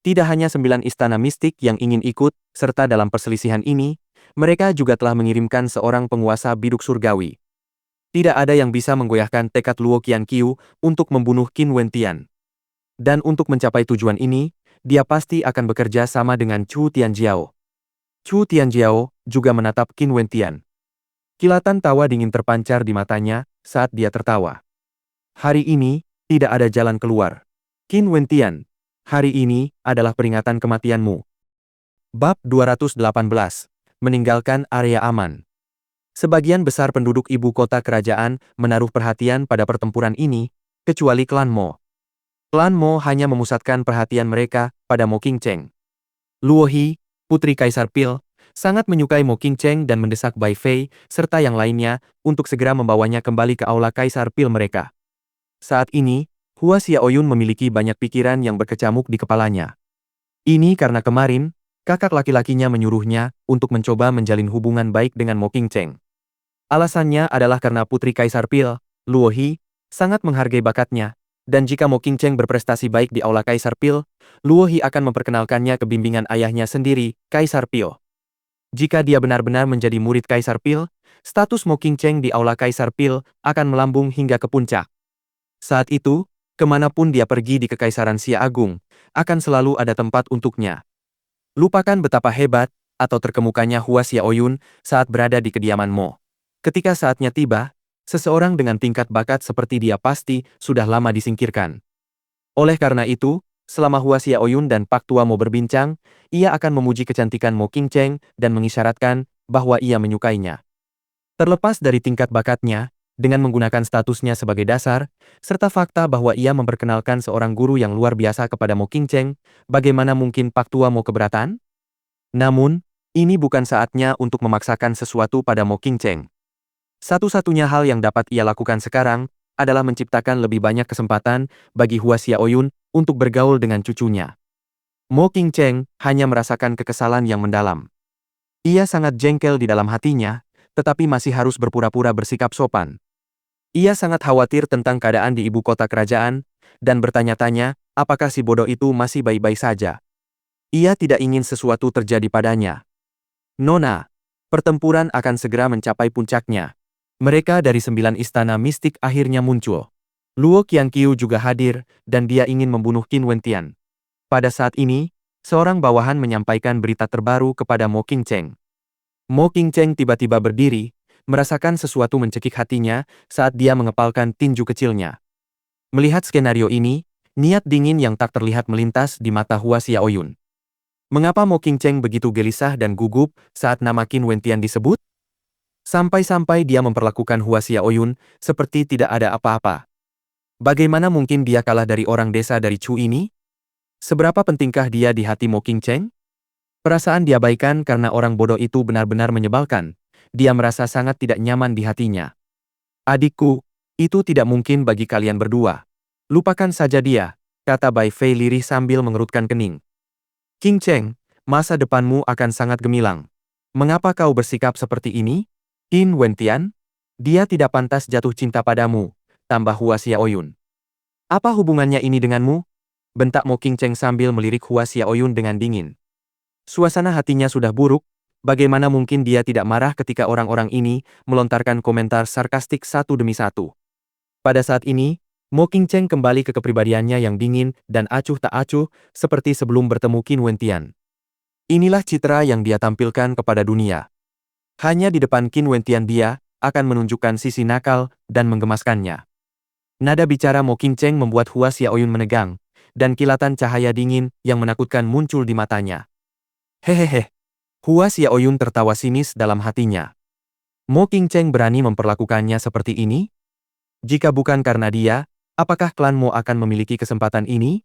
Tidak hanya 9 istana mistik yang ingin ikut serta dalam perselisihan ini, mereka juga telah mengirimkan seorang penguasa biduk surgawi. Tidak ada yang bisa menggoyahkan tekad Luo Qianqiu untuk membunuh Qin Wentian. Dan untuk mencapai tujuan ini, dia pasti akan bekerja sama dengan Chu Tianjiao. Chu Tianjiao juga menatap Qin Wentian. Kilatan tawa dingin terpancar di matanya saat dia tertawa. Hari ini, tidak ada jalan keluar. Qin Wentian, hari ini adalah peringatan kematianmu. Bab 218. Meninggalkan area aman. Sebagian besar penduduk ibu kota kerajaan menaruh perhatian pada pertempuran ini, kecuali klan Mo. Klan Mo hanya memusatkan perhatian mereka pada Mo Qingcheng. Luo He, putri Kaisar Pil, sangat menyukai Mo Qingcheng dan mendesak Bai Fei serta yang lainnya untuk segera membawanya kembali ke aula Kaisar Pil mereka. Saat ini, Hua Xiaoyun memiliki banyak pikiran yang berkecamuk di kepalanya. Ini karena kemarin, kakak laki-lakinya menyuruhnya untuk mencoba menjalin hubungan baik dengan Mo Qingcheng. Alasannya adalah karena putri Kaisar Pil, Luo He, sangat menghargai bakatnya, dan jika Mo Qingcheng berprestasi baik di aula Kaisar Pil, Luo He akan memperkenalkannya ke bimbingan ayahnya sendiri, Kaisar Pil. Jika dia benar-benar menjadi murid Kaisar Pil, status Mo Qingcheng di aula Kaisar Pil akan melambung hingga ke puncak. Saat itu, kemanapun dia pergi di Kekaisaran Xia Agung, akan selalu ada tempat untuknya. Lupakan betapa hebat atau terkemukanya Hua Xiaoyun saat berada di kediaman Mo. Ketika saatnya tiba, seseorang dengan tingkat bakat seperti dia pasti sudah lama disingkirkan. Oleh karena itu, selama Hua Xiaoyun dan Pak Tua Mo berbincang, ia akan memuji kecantikan Mo Qingcheng dan mengisyaratkan bahwa ia menyukainya. Terlepas dari tingkat bakatnya, dengan menggunakan statusnya sebagai dasar, serta fakta bahwa ia memperkenalkan seorang guru yang luar biasa kepada Mo Qingcheng, bagaimana mungkin Pak Tua Mo keberatan? Namun, ini bukan saatnya untuk memaksakan sesuatu pada Mo Qingcheng. Satu-satunya hal yang dapat ia lakukan sekarang adalah menciptakan lebih banyak kesempatan bagi Hua Xiaoyun untuk bergaul dengan cucunya. Mo Qingcheng hanya merasakan kekesalan yang mendalam. Ia sangat jengkel di dalam hatinya, tetapi masih harus berpura-pura bersikap sopan. Ia sangat khawatir tentang keadaan di ibu kota kerajaan, dan bertanya-tanya, apakah si bodoh itu masih baik-baik saja. Ia tidak ingin sesuatu terjadi padanya. Nona, pertempuran akan segera mencapai puncaknya. Mereka dari 9 istana mistik akhirnya muncul. Luo Qianqiu juga hadir, dan dia ingin membunuh Qin Wentian. Pada saat ini, seorang bawahan menyampaikan berita terbaru kepada Mo Qingcheng. Mo Qingcheng tiba-tiba berdiri, merasakan sesuatu mencekik hatinya saat dia mengepalkan tinju kecilnya. Melihat skenario ini, niat dingin yang tak terlihat melintas di mata Hua Xiaoyun. Mengapa Mo Qingcheng begitu gelisah dan gugup saat nama Qin Wentian disebut? Sampai-sampai dia memperlakukan Hua Xiaoyun seperti tidak ada apa-apa. Bagaimana mungkin dia kalah dari orang desa dari Chu ini? Seberapa pentingkah dia di hati Mo Qingcheng? Perasaan diabaikan karena orang bodoh itu benar-benar menyebalkan. Dia merasa sangat tidak nyaman di hatinya. Adikku, Itu tidak mungkin bagi kalian berdua. Lupakan saja dia, kata Bai Fei lirih sambil mengerutkan kening. Qing Cheng, masa depanmu akan sangat gemilang. Mengapa kau bersikap seperti ini? Qin Wentian? Dia tidak pantas jatuh cinta padamu, tambah Hua Xiaoyun. Apa hubungannya ini denganmu? Bentak Mo Qing Cheng sambil melirik Hua Xiaoyun dengan dingin. Suasana hatinya sudah buruk, bagaimana mungkin dia tidak marah ketika orang-orang ini melontarkan komentar sarkastik satu demi satu. Pada saat ini, Mo Qing Cheng kembali ke kepribadiannya yang dingin dan acuh tak acuh seperti sebelum bertemu Qin Wentian. Inilah citra yang dia tampilkan kepada dunia. Hanya di depan Qin Wentian dia akan menunjukkan sisi nakal dan menggemaskannya. Nada bicara Mo Qing Cheng membuat Hua Xiaoyun menegang, dan kilatan cahaya dingin yang menakutkan muncul di matanya. Hehehe. Hua Xiaoyun tertawa sinis dalam hatinya. Mo Qing Cheng berani memperlakukannya seperti ini? Jika bukan karena dia, apakah klan Mo akan memiliki kesempatan ini?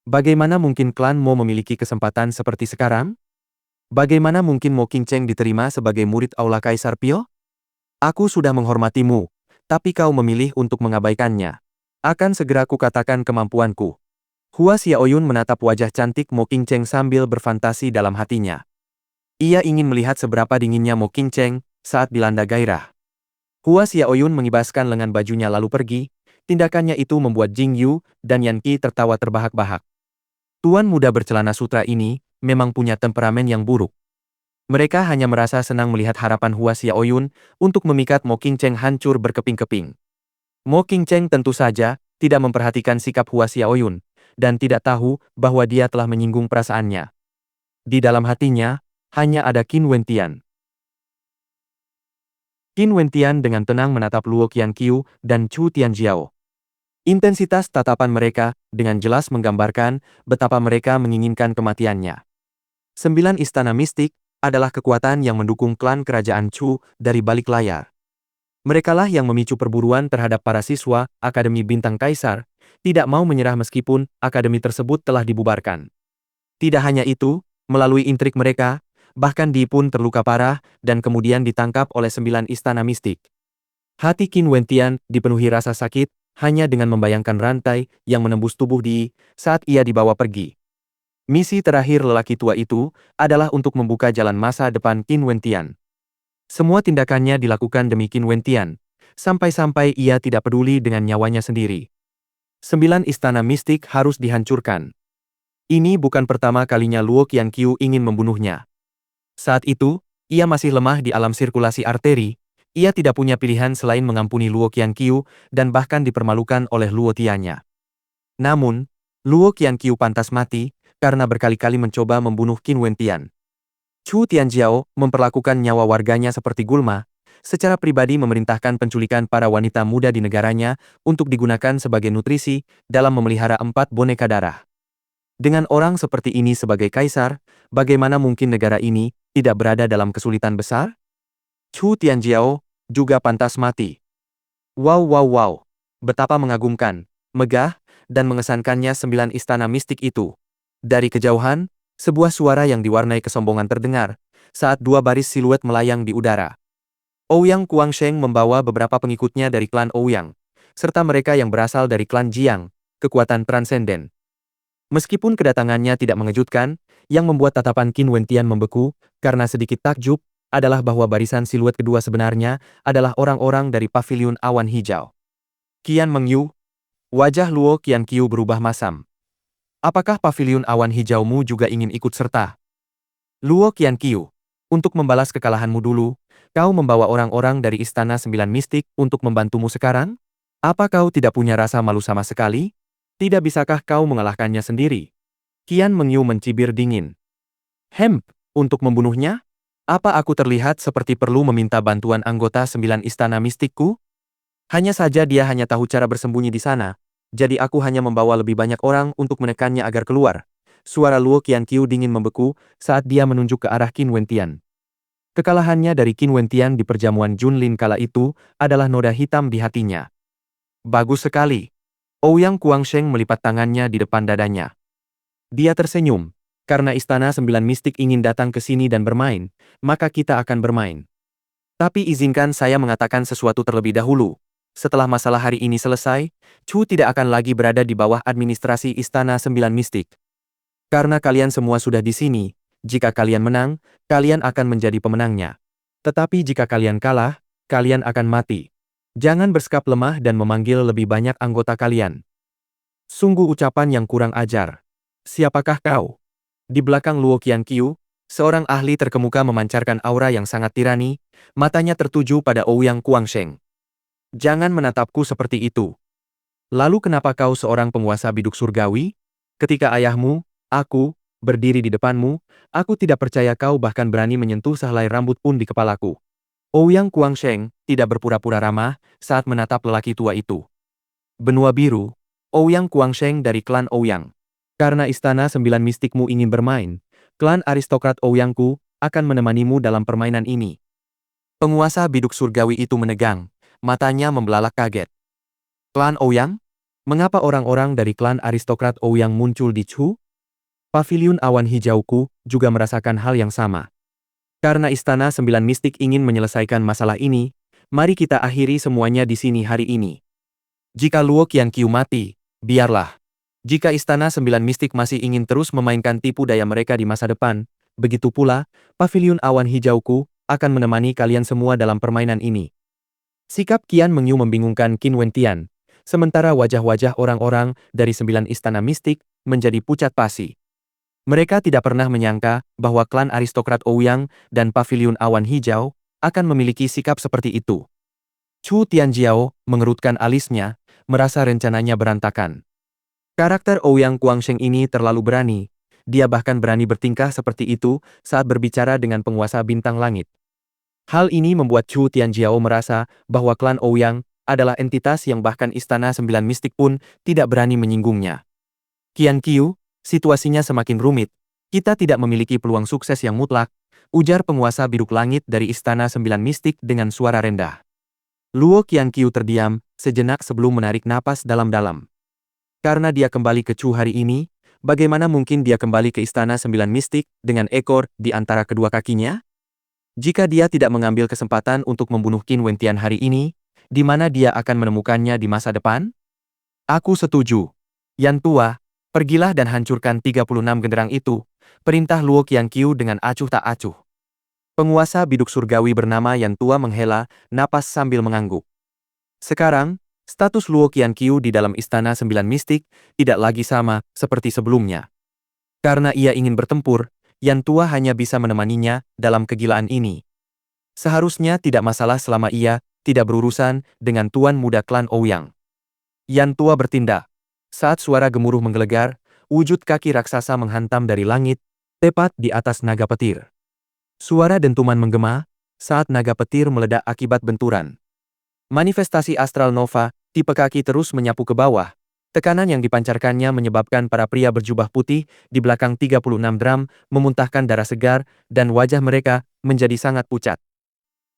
Bagaimana mungkin klan Mo memiliki kesempatan seperti sekarang? Bagaimana mungkin Mo Qing Cheng diterima sebagai murid Aula Kaisar Pio? Aku sudah menghormatimu, tapi kau memilih untuk mengabaikannya. Akan segera kukatakan kemampuanku. Hua Xiaoyun menatap wajah cantik Mo Qing Cheng sambil berfantasi dalam hatinya. Ia ingin melihat seberapa dinginnya Mo Qing Cheng saat dilanda gairah. Hua Xiaoyun mengibaskan lengan bajunya lalu pergi. Tindakannya itu membuat Jing Yu dan Yan Qi tertawa terbahak-bahak. Tuan muda bercelana sutra ini memang punya temperamen yang buruk. Mereka hanya merasa senang melihat harapan Hua Xiaoyun untuk memikat Mo Qing Cheng hancur berkeping-keping. Mo Qing Cheng tentu saja tidak memperhatikan sikap Hua Xiaoyun dan tidak tahu bahwa dia telah menyinggung perasaannya. Di dalam hatinya hanya ada Qin Wentian. Qin Wentian dengan tenang menatap Luo Qianqiu dan Chu Tianjiao. Intensitas tatapan mereka dengan jelas menggambarkan betapa mereka menginginkan kematiannya. 9 istana mistik adalah kekuatan yang mendukung klan kerajaan Chu dari balik layar. Merekalah yang memicu perburuan terhadap para siswa Akademi Bintang Kaisar, tidak mau menyerah meskipun akademi tersebut telah dibubarkan. Tidak hanya itu, melalui intrik mereka, bahkan Di pun terluka parah dan kemudian ditangkap oleh 9 istana mistik. Hati Qin Wentian dipenuhi rasa sakit hanya dengan membayangkan rantai yang menembus tubuh Di saat ia dibawa pergi. Misi terakhir lelaki tua itu adalah untuk membuka jalan masa depan Qin Wentian. Semua tindakannya dilakukan demi Qin Wentian, sampai-sampai ia tidak peduli dengan nyawanya sendiri. 9 istana mistik harus dihancurkan. Ini bukan pertama kalinya Luo Qianqiu ingin membunuhnya. Saat itu, ia masih lemah di alam sirkulasi arteri. Ia tidak punya pilihan selain mengampuni Luo Qianqiu dan bahkan dipermalukan oleh Luo Tianya. Namun, Luo Qianqiu pantas mati karena berkali-kali mencoba membunuh Qin Wentian. Chu Tianjiao memperlakukan nyawa warganya seperti gulma, secara pribadi memerintahkan penculikan para wanita muda di negaranya untuk digunakan sebagai nutrisi dalam memelihara 4 boneka darah. Dengan orang seperti ini sebagai kaisar, bagaimana mungkin negara ini tidak berada dalam kesulitan besar? Chu Tianjiao juga pantas mati. Wow wow wow. Betapa mengagumkan, megah, dan mengesankannya 9 istana mistik itu. Dari kejauhan, sebuah suara yang diwarnai kesombongan terdengar, saat 2 baris siluet melayang di udara. Ouyang Kuangsheng membawa beberapa pengikutnya dari klan Ouyang, serta mereka yang berasal dari klan Jiang, kekuatan transenden. Meskipun kedatangannya tidak mengejutkan, yang membuat tatapan Qin Wentian membeku, karena sedikit takjub, adalah bahwa barisan siluet kedua sebenarnya adalah orang-orang dari paviliun awan hijau. Qian Mengyu, wajah Luo Qianqiu berubah masam. Apakah paviliun awan hijaumu juga ingin ikut serta? Luo Qianqiu, untuk membalas kekalahanmu dulu, kau membawa orang-orang dari Istana 9 Mistik untuk membantumu sekarang? Apa kau tidak punya rasa malu sama sekali? Tidak bisakah kau mengalahkannya sendiri? Qian Mengyu mencibir dingin. Untuk membunuhnya? Apa aku terlihat seperti perlu meminta bantuan anggota 9 istana mistikku? Hanya saja dia hanya tahu cara bersembunyi di sana, jadi aku hanya membawa lebih banyak orang untuk menekannya agar keluar. Suara Luo Qianqiu dingin membeku saat dia menunjuk ke arah Qin Wentian. Kekalahannya dari Qin Wentian di perjamuan Junlin kala itu adalah noda hitam di hatinya. Bagus sekali. Ouyang Kuangsheng melipat tangannya di depan dadanya. Dia tersenyum. Karena Istana 9 Mistik ingin datang ke sini dan bermain, maka kita akan bermain. Tapi izinkan saya mengatakan sesuatu terlebih dahulu. setelah masalah hari ini selesai, Chu tidak akan lagi berada di bawah administrasi Istana Sembilan Mistik. Karena kalian semua sudah di sini, jika kalian menang, kalian akan menjadi pemenangnya. Tetapi jika kalian kalah, kalian akan mati. Jangan bersikap lemah dan memanggil lebih banyak anggota kalian. Sungguh ucapan yang kurang ajar. Siapakah kau? Di belakang Luo Qianqiu, seorang ahli terkemuka memancarkan aura yang sangat tirani, matanya tertuju pada Ouyang Guangsheng. Jangan menatapku seperti itu. Lalu kenapa kau seorang penguasa biduk surgawi? Ketika ayahmu, aku, berdiri di depanmu, aku tidak percaya kau bahkan berani menyentuh sehelai rambut pun di kepalaku. Ouyang Guangsheng tidak berpura-pura ramah saat menatap lelaki tua itu. Benua biru, Ouyang Guangsheng dari klan Ouyang. Karena istana sembilan mistikmu ingin bermain, klan aristokrat Ouyangku akan menemanimu dalam permainan ini. Penguasa biduk surgawi itu menegang, matanya membelalak kaget. Klan Ouyang? Mengapa orang-orang dari klan aristokrat Ouyang muncul di Chu? Paviliun awan hijauku juga merasakan hal yang sama. Karena Istana Sembilan Mistik ingin menyelesaikan masalah ini, mari kita akhiri semuanya di sini hari ini. Jika Luo Qianqiu mati, biarlah. Jika Istana Sembilan Mistik masih ingin terus memainkan tipu daya mereka di masa depan, begitu pula, Paviliun Awan Hijauku akan menemani kalian semua dalam permainan ini. Sikap Qian Mengyu membingungkan Qin Wentian, sementara wajah-wajah orang-orang dari 9 Istana Mistik menjadi pucat pasi. Mereka tidak pernah menyangka bahwa klan aristokrat Ouyang dan Paviliun Awan Hijau akan memiliki sikap seperti itu. Chu Tianjiao mengerutkan alisnya, merasa rencananya berantakan. Karakter Ouyang Guangsheng ini terlalu berani, dia bahkan berani bertingkah seperti itu saat berbicara dengan penguasa bintang langit. Hal ini membuat Chu Tianjiao merasa bahwa klan Ouyang adalah entitas yang bahkan Istana Sembilan Mistik pun tidak berani menyinggungnya. Qianqiu, situasinya semakin rumit. Kita tidak memiliki peluang sukses yang mutlak, ujar penguasa Biru Langit dari Istana Sembilan Mistik dengan suara rendah. Luo Qianqiu terdiam sejenak sebelum menarik napas dalam-dalam. Karena dia kembali ke Chu hari ini, bagaimana mungkin dia kembali ke Istana Sembilan Mistik dengan ekor di antara kedua kakinya? Jika dia tidak mengambil kesempatan untuk membunuh Qin Wentian hari ini, di mana dia akan menemukannya di masa depan? Aku setuju. Yan Tua, pergilah dan hancurkan 36 genderang itu, perintah Luo Qianqiu dengan acuh tak acuh. Penguasa biduk surgawi bernama Yan Tua menghela napas sambil mengangguk. Sekarang, status Luo Qianqiu di dalam Istana Sembilan Mistik tidak lagi sama seperti sebelumnya. Karena ia ingin bertempur, Yan Tua hanya bisa menemaninya dalam kegilaan ini. Seharusnya tidak masalah selama ia tidak berurusan dengan tuan muda klan Ouyang. Yan Tua bertindak. Saat suara gemuruh menggelegar, wujud kaki raksasa menghantam dari langit, tepat di atas naga petir. Suara dentuman menggema saat naga petir meledak akibat benturan. Manifestasi astral nova, tipe kaki terus menyapu ke bawah. Tekanan yang dipancarkannya menyebabkan para pria berjubah putih di belakang 36 drum memuntahkan darah segar dan wajah mereka menjadi sangat pucat.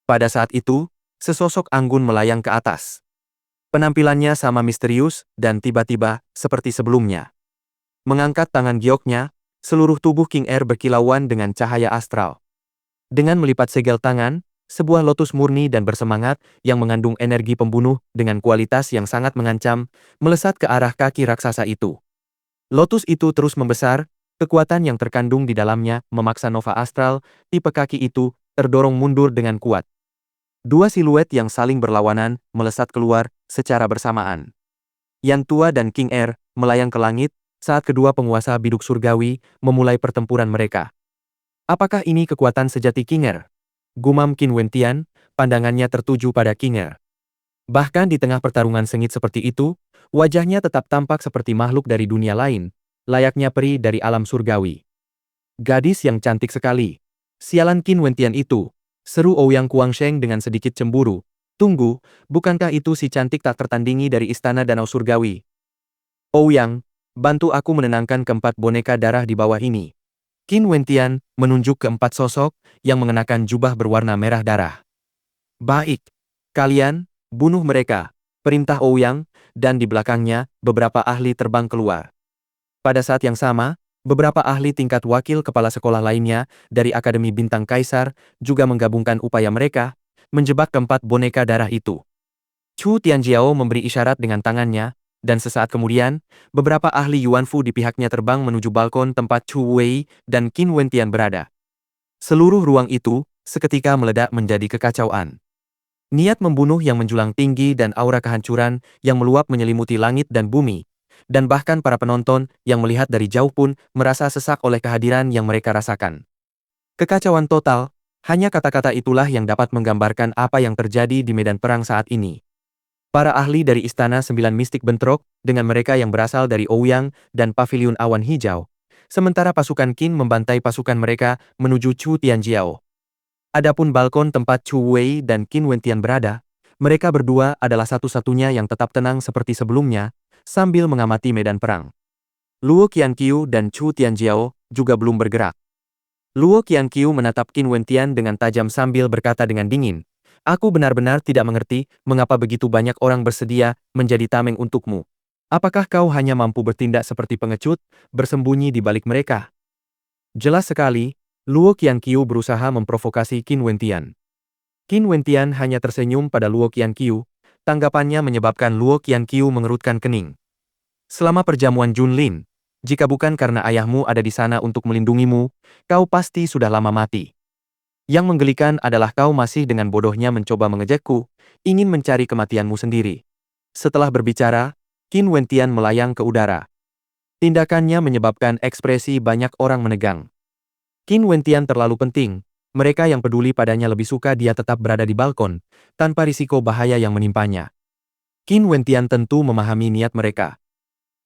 Pada saat itu, sesosok anggun melayang ke atas. Penampilannya sama misterius dan tiba-tiba seperti sebelumnya. Mengangkat tangan gioknya, seluruh tubuh King Air berkilauan dengan cahaya astral. Dengan melipat segel tangan, sebuah lotus murni dan bersemangat yang mengandung energi pembunuh dengan kualitas yang sangat mengancam, melesat ke arah kaki raksasa itu. Lotus itu terus membesar, kekuatan yang terkandung di dalamnya memaksa nova astral, tipe kaki itu, terdorong mundur dengan kuat. Dua siluet yang saling berlawanan melesat keluar secara bersamaan. Yan Tua dan King Air melayang ke langit saat kedua penguasa biduk surgawi memulai pertempuran mereka. Apakah ini kekuatan sejati King Air? Gumam Qin Wentian, pandangannya tertuju pada King Air. Bahkan di tengah pertarungan sengit seperti itu, wajahnya tetap tampak seperti makhluk dari dunia lain, layaknya peri dari alam surgawi. Gadis yang cantik sekali. Sialan Qin Wentian itu. Seru Ouyang Guangsheng dengan sedikit cemburu. Tunggu, bukankah itu si cantik tak tertandingi dari Istana Danau Surgawi? Ouyang, bantu aku menenangkan keempat boneka darah di bawah ini. Qin Wentian menunjuk ke 4 sosok yang mengenakan jubah berwarna merah darah. Baik, kalian, bunuh mereka, perintah Ouyang, dan di belakangnya, beberapa ahli terbang keluar. Pada saat yang sama, beberapa ahli tingkat wakil kepala sekolah lainnya dari Akademi Bintang Kaisar juga menggabungkan upaya mereka, menjebak keempat boneka darah itu. Chu Tianjiao memberi isyarat dengan tangannya, dan sesaat kemudian, beberapa ahli Yuanfu di pihaknya terbang menuju balkon tempat Chu Wei dan Qin Wentian berada. Seluruh ruang itu seketika meledak menjadi kekacauan. Niat membunuh yang menjulang tinggi dan aura kehancuran yang meluap menyelimuti langit dan bumi, dan bahkan para penonton yang melihat dari jauh pun merasa sesak oleh kehadiran yang mereka rasakan. Kekacauan total, hanya kata-kata itulah yang dapat menggambarkan apa yang terjadi di medan perang saat ini. Para ahli dari Istana Sembilan Mistik bentrok dengan mereka yang berasal dari Ouyang dan Paviliun Awan Hijau, sementara pasukan Qin membantai pasukan mereka menuju Chu Tianjiao. Adapun balkon tempat Chu Wei dan Qin Wentian berada, mereka berdua adalah satu-satunya yang tetap tenang seperti sebelumnya, sambil mengamati medan perang. Luo Qianqiu dan Chu Tianjiao juga belum bergerak. Luo Qianqiu menatap Qin Wentian dengan tajam sambil berkata dengan dingin, "Aku benar-benar tidak mengerti mengapa begitu banyak orang bersedia menjadi tameng untukmu. Apakah kau hanya mampu bertindak seperti pengecut, bersembunyi di balik mereka?" Jelas sekali, Luo Qianqiu berusaha memprovokasi Qin Wentian. Qin Wentian hanya tersenyum pada Luo Qianqiu, tanggapannya menyebabkan Luo Qianqiu mengerutkan kening. "Selama perjamuan Junlin, jika bukan karena ayahmu ada di sana untuk melindungimu, kau pasti sudah lama mati. Yang menggelikan adalah kau masih dengan bodohnya mencoba mengejekku, ingin mencari kematianmu sendiri." Setelah berbicara, Qin Wentian melayang ke udara. Tindakannya menyebabkan ekspresi banyak orang menegang. Qin Wentian terlalu penting, mereka yang peduli padanya lebih suka dia tetap berada di balkon, tanpa risiko bahaya yang menimpanya. Qin Wentian tentu memahami niat mereka.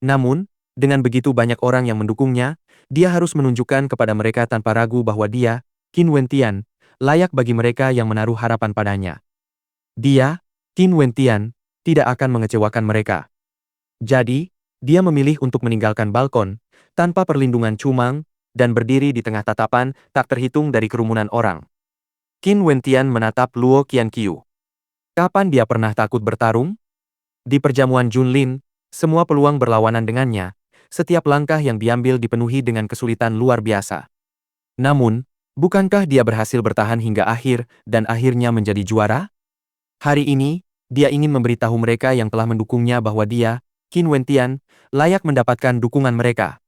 Namun, dengan begitu banyak orang yang mendukungnya, dia harus menunjukkan kepada mereka tanpa ragu bahwa dia, Qin Wentian, layak bagi mereka yang menaruh harapan padanya. Dia, Qin Wentian, tidak akan mengecewakan mereka. Jadi, dia memilih untuk meninggalkan balkon, tanpa perlindungan Cumang, dan berdiri di tengah tatapan tak terhitung dari kerumunan orang. Qin Wentian menatap Luo Qianqiu. Kapan dia pernah takut bertarung? Di perjamuan Junlin, semua peluang berlawanan dengannya, setiap langkah yang diambil dipenuhi dengan kesulitan luar biasa. Namun, bukankah dia berhasil bertahan hingga akhir dan akhirnya menjadi juara? Hari ini, dia ingin memberitahu mereka yang telah mendukungnya bahwa dia, Qin Wentian, layak mendapatkan dukungan mereka.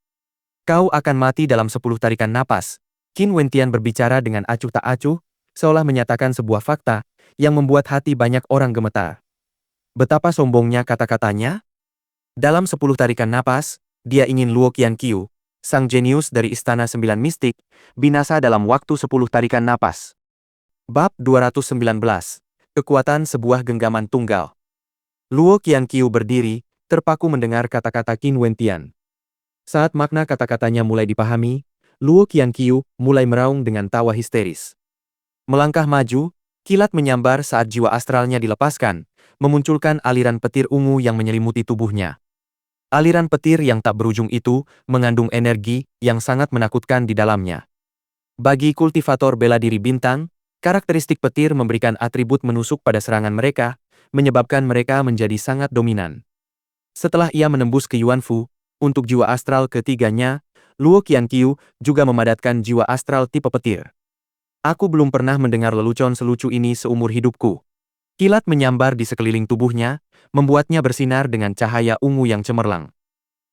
"Kau akan mati dalam 10 tarikan napas." Qin Wentian berbicara dengan acuh tak acuh, seolah menyatakan sebuah fakta, yang membuat hati banyak orang gemetar. Betapa sombongnya kata-katanya? Dalam 10 tarikan napas, dia ingin Luo Qianqiu, sang jenius dari Istana Sembilan Mistik, binasa dalam waktu 10 tarikan napas. Bab 219. Kekuatan sebuah genggaman tunggal. Luo Qianqiu berdiri, terpaku mendengar kata-kata Qin Wentian. Saat makna kata-katanya mulai dipahami, Luo Qianqiu mulai meraung dengan tawa histeris. Melangkah maju, kilat menyambar saat jiwa astralnya dilepaskan, memunculkan aliran petir ungu yang menyelimuti tubuhnya. Aliran petir yang tak berujung itu mengandung energi yang sangat menakutkan di dalamnya. Bagi kultivator bela diri bintang, karakteristik petir memberikan atribut menusuk pada serangan mereka, menyebabkan mereka menjadi sangat dominan. Setelah ia menembus ke Yuanfu, untuk jiwa astral ketiganya, Luo Qianqiu juga memadatkan jiwa astral tipe petir. "Aku belum pernah mendengar lelucon selucu ini seumur hidupku." Kilat menyambar di sekeliling tubuhnya, membuatnya bersinar dengan cahaya ungu yang cemerlang.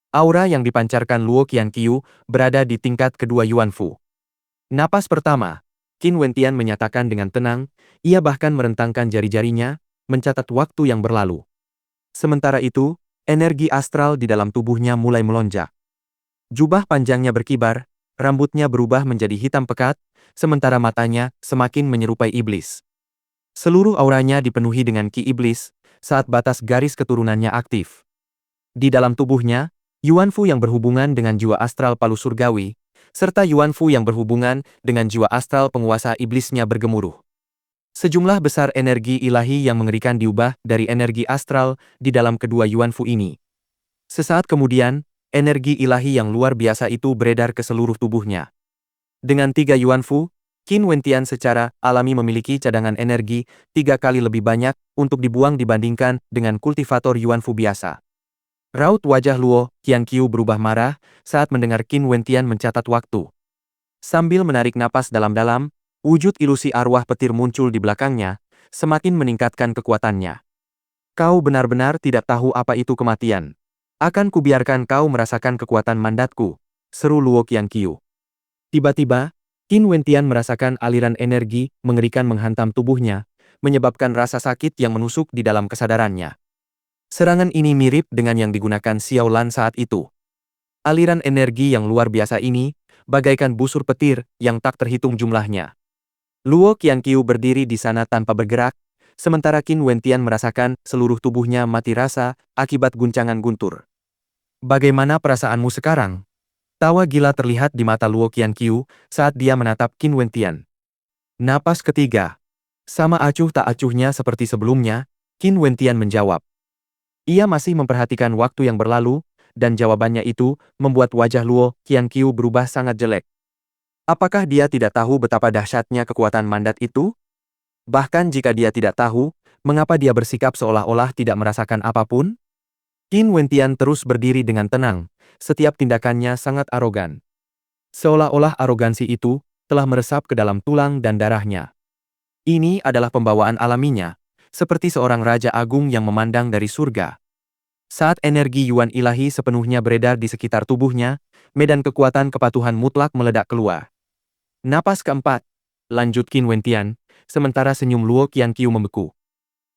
Aura yang dipancarkan Luo Qianqiu berada di tingkat kedua Yuanfu. Napas pertama, Qin Wentian menyatakan dengan tenang, ia bahkan merentangkan jari-jarinya, mencatat waktu yang berlalu. Sementara itu, energi astral di dalam tubuhnya mulai melonjak. Jubah panjangnya berkibar, rambutnya berubah menjadi hitam pekat, sementara matanya semakin menyerupai iblis. Seluruh auranya dipenuhi dengan ki iblis, saat batas garis keturunannya aktif. Di dalam tubuhnya, Yuanfu yang berhubungan dengan jiwa astral palu surgawi, serta Yuanfu yang berhubungan dengan jiwa astral penguasa iblisnya bergemuruh. Sejumlah besar energi ilahi yang mengerikan diubah dari energi astral di dalam kedua Yuanfu ini. Sesaat kemudian, energi ilahi yang luar biasa itu beredar ke seluruh tubuhnya. Dengan 3 Yuanfu, Qin Wentian secara alami memiliki cadangan energi 3 kali lebih banyak untuk dibuang dibandingkan dengan kultivator Yuanfu biasa. Raut wajah Luo Qianqiu berubah marah saat mendengar Qin Wentian mencatat waktu. Sambil menarik napas dalam-dalam, wujud ilusi arwah petir muncul di belakangnya, semakin meningkatkan kekuatannya. Kau benar-benar tidak tahu apa itu kematian. Akan kubiarkan kau merasakan kekuatan mandatku, seru Luo Qianqiu. Tiba-tiba, Qin Wentian merasakan aliran energi mengerikan menghantam tubuhnya, menyebabkan rasa sakit yang menusuk di dalam kesadarannya. Serangan ini mirip dengan yang digunakan Xiao Lan saat itu. Aliran energi yang luar biasa ini, bagaikan busur petir yang tak terhitung jumlahnya. Luo Qianqiu berdiri di sana tanpa bergerak, sementara Qin Wentian merasakan seluruh tubuhnya mati rasa akibat guncangan guntur. Bagaimana perasaanmu sekarang? Tawa gila terlihat di mata Luo Qianqiu saat dia menatap Qin Wentian. Napas ketiga. Sama acuh tak acuhnya seperti sebelumnya, Qin Wentian menjawab. Ia masih memperhatikan waktu yang berlalu, dan jawabannya itu membuat wajah Luo Qianqiu berubah sangat jelek. Apakah dia tidak tahu betapa dahsyatnya kekuatan mandat itu? Bahkan jika dia tidak tahu, mengapa dia bersikap seolah-olah tidak merasakan apapun? Qin Wentian terus berdiri dengan tenang, setiap tindakannya sangat arogan. Seolah-olah arogansi itu telah meresap ke dalam tulang dan darahnya. Ini adalah pembawaan alaminya, seperti seorang raja agung yang memandang dari surga. Saat energi Yuan ilahi sepenuhnya beredar di sekitar tubuhnya, medan kekuatan kepatuhan mutlak meledak keluar. Napas keempat, lanjut Qin Wentian, sementara senyum Luo Qianqiu membeku.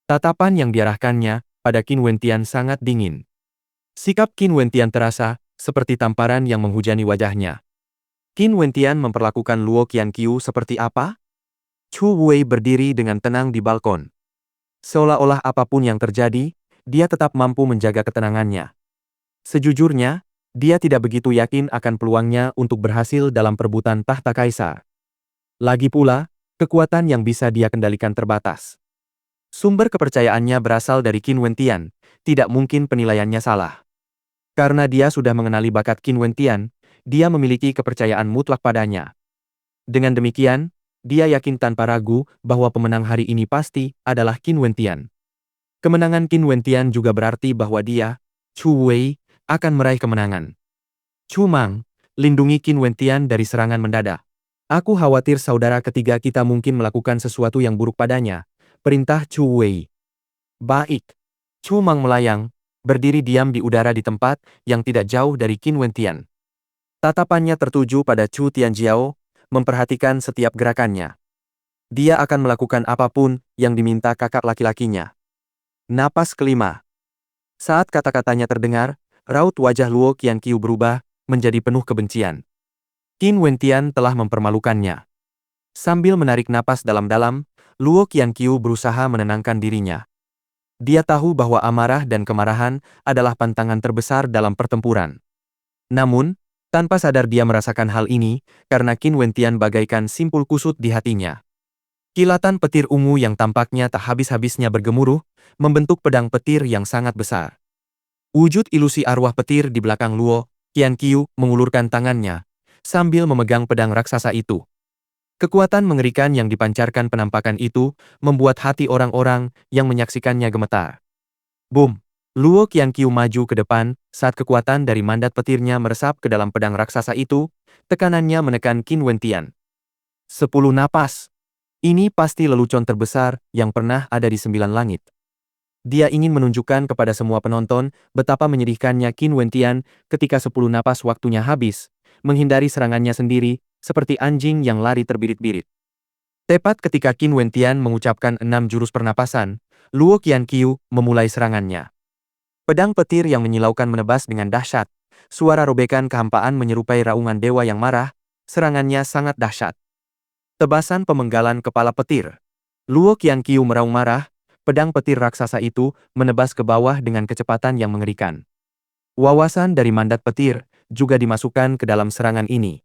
Tatapan yang diarahkannya pada Qin Wentian sangat dingin. Sikap Qin Wentian terasa seperti tamparan yang menghujani wajahnya. Qin Wentian memperlakukan Luo Qianqiu seperti apa? Chu Wei berdiri dengan tenang di balkon. Seolah-olah apapun yang terjadi, dia tetap mampu menjaga ketenangannya. Sejujurnya, dia tidak begitu yakin akan peluangnya untuk berhasil dalam perebutan tahta kaisar. Lagi pula, kekuatan yang bisa dia kendalikan terbatas. Sumber kepercayaannya berasal dari Qin Wentian, tidak mungkin penilaiannya salah. Karena dia sudah mengenali bakat Qin Wentian, dia memiliki kepercayaan mutlak padanya. Dengan demikian, dia yakin tanpa ragu bahwa pemenang hari ini pasti adalah Qin Wentian. Kemenangan Qin Wentian juga berarti bahwa dia, Chu Wei, akan meraih kemenangan. Chu Mang, lindungi Qin Wentian dari serangan mendadak. Aku khawatir saudara ketiga kita mungkin melakukan sesuatu yang buruk padanya, perintah Chu Wei. Baik. Chu Mang melayang, berdiri diam di udara di tempat yang tidak jauh dari Qin Wentian. Tatapannya tertuju pada Chu Tianjiao, memperhatikan setiap gerakannya. Dia akan melakukan apapun yang diminta kakak laki-lakinya. Napas kelima. Saat kata-katanya terdengar, raut wajah Luo Qianqiu berubah menjadi penuh kebencian. Qin Wentian telah mempermalukannya. Sambil menarik napas dalam-dalam, Luo Qianqiu berusaha menenangkan dirinya. Dia tahu bahwa amarah dan kemarahan adalah pantangan terbesar dalam pertempuran. Namun, tanpa sadar dia merasakan hal ini, karena Qin Wentian bagaikan simpul kusut di hatinya. Kilatan petir ungu yang tampaknya tak habis-habisnya bergemuruh, membentuk pedang petir yang sangat besar. Wujud ilusi arwah petir di belakang Luo Qianqiu mengulurkan tangannya, sambil memegang pedang raksasa itu. Kekuatan mengerikan yang dipancarkan penampakan itu, membuat hati orang-orang yang menyaksikannya gemetar. Boom! Luo Qianqiu maju ke depan, saat kekuatan dari mandat petirnya meresap ke dalam pedang raksasa itu, tekanannya menekan Qin Wentian. 10 napas. Ini pasti lelucon terbesar yang pernah ada di 9 langit. Dia ingin menunjukkan kepada semua penonton betapa menyedihkannya Qin Wentian ketika 10 napas waktunya habis, menghindari serangannya sendiri, seperti anjing yang lari terbirit-birit. Tepat ketika Qin Wentian mengucapkan 6 jurus pernapasan, Luo Qianqiu memulai serangannya. Pedang petir yang menyilaukan menebas dengan dahsyat, suara robekan kehampaan menyerupai raungan dewa yang marah, serangannya sangat dahsyat. Tebasan pemenggalan kepala petir. Luo Qianqiu meraung marah, pedang petir raksasa itu menebas ke bawah dengan kecepatan yang mengerikan. Wawasan dari mandat petir juga dimasukkan ke dalam serangan ini.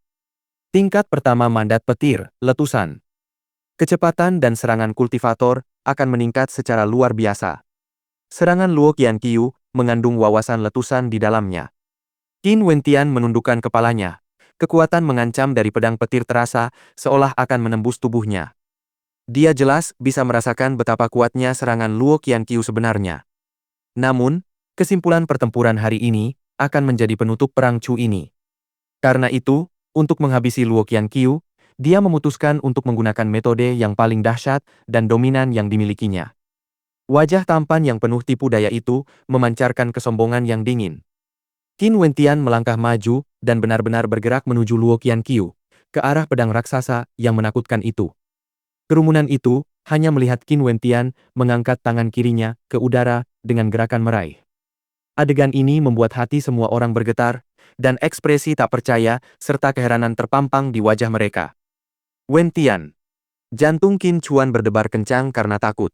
Tingkat pertama mandat petir, letusan. Kecepatan dan serangan kultivator akan meningkat secara luar biasa. Serangan Luo Qianqiu mengandung wawasan letusan di dalamnya. Qin Wentian menundukkan kepalanya. Kekuatan mengancam dari pedang petir terasa seolah akan menembus tubuhnya. Dia jelas bisa merasakan betapa kuatnya serangan Luo Qianqiu sebenarnya. Namun, kesimpulan pertempuran hari ini akan menjadi penutup perang Chu ini. Karena itu, untuk menghabisi Luo Qianqiu, dia memutuskan untuk menggunakan metode yang paling dahsyat dan dominan yang dimilikinya. Wajah tampan yang penuh tipu daya itu memancarkan kesombongan yang dingin. Qin Wentian melangkah maju dan benar-benar bergerak menuju Luo Qianqiu, ke arah pedang raksasa yang menakutkan itu. Kerumunan itu hanya melihat Qin Wentian mengangkat tangan kirinya ke udara dengan gerakan meraih. Adegan ini membuat hati semua orang bergetar, dan ekspresi tak percaya serta keheranan terpampang di wajah mereka. Wentian. Jantung Qin Chuan berdebar kencang karena takut.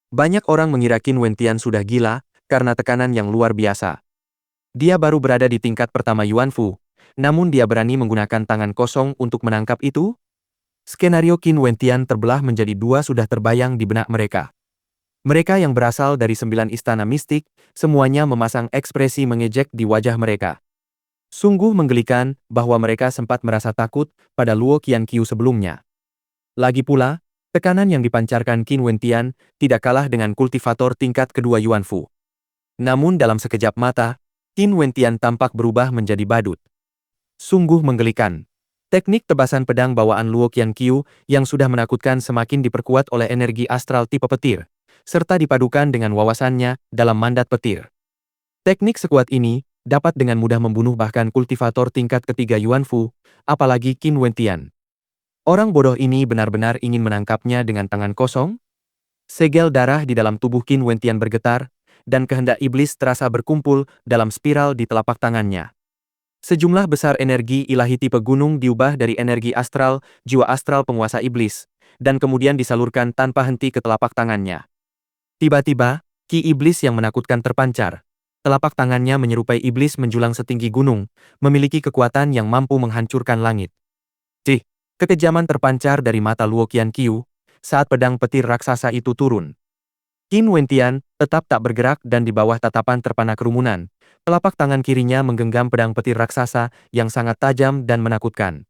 Banyak orang mengira Qin Wentian sudah gila karena tekanan yang luar biasa. Dia baru berada di tingkat pertama Yuanfu, namun dia berani menggunakan tangan kosong untuk menangkap itu? Skenario Qin Wentian terbelah menjadi dua sudah terbayang di benak mereka. Mereka yang berasal dari 9 istana mistik, semuanya memasang ekspresi mengejek di wajah mereka. Sungguh menggelikan bahwa mereka sempat merasa takut pada Luo Qianqiu sebelumnya. Lagi pula, tekanan yang dipancarkan Qin Wentian tidak kalah dengan kultivator tingkat kedua Yuanfu. Namun dalam sekejap mata, Qin Wentian tampak berubah menjadi badut. Sungguh menggelikan. Teknik tebasan pedang bawaan Luo Qianqiu yang sudah menakutkan semakin diperkuat oleh energi astral tipe petir, serta dipadukan dengan wawasannya dalam mandat petir. Teknik sekuat ini dapat dengan mudah membunuh bahkan kultivator tingkat ketiga Yuanfu, apalagi Qin Wentian. Orang bodoh ini benar-benar ingin menangkapnya dengan tangan kosong? Segel darah di dalam tubuh Qin Wentian bergetar, dan kehendak iblis terasa berkumpul dalam spiral di telapak tangannya. Sejumlah besar energi ilahi tipe gunung diubah dari energi astral, jiwa astral penguasa iblis, dan kemudian disalurkan tanpa henti ke telapak tangannya. Tiba-tiba, ki iblis yang menakutkan terpancar. Telapak tangannya menyerupai iblis menjulang setinggi gunung, memiliki kekuatan yang mampu menghancurkan langit. Kekejaman terpancar dari mata Luo Qianqiu saat pedang petir raksasa itu turun. Qin Wentian tetap tak bergerak dan di bawah tatapan terpana kerumunan, telapak tangan kirinya menggenggam pedang petir raksasa yang sangat tajam dan menakutkan.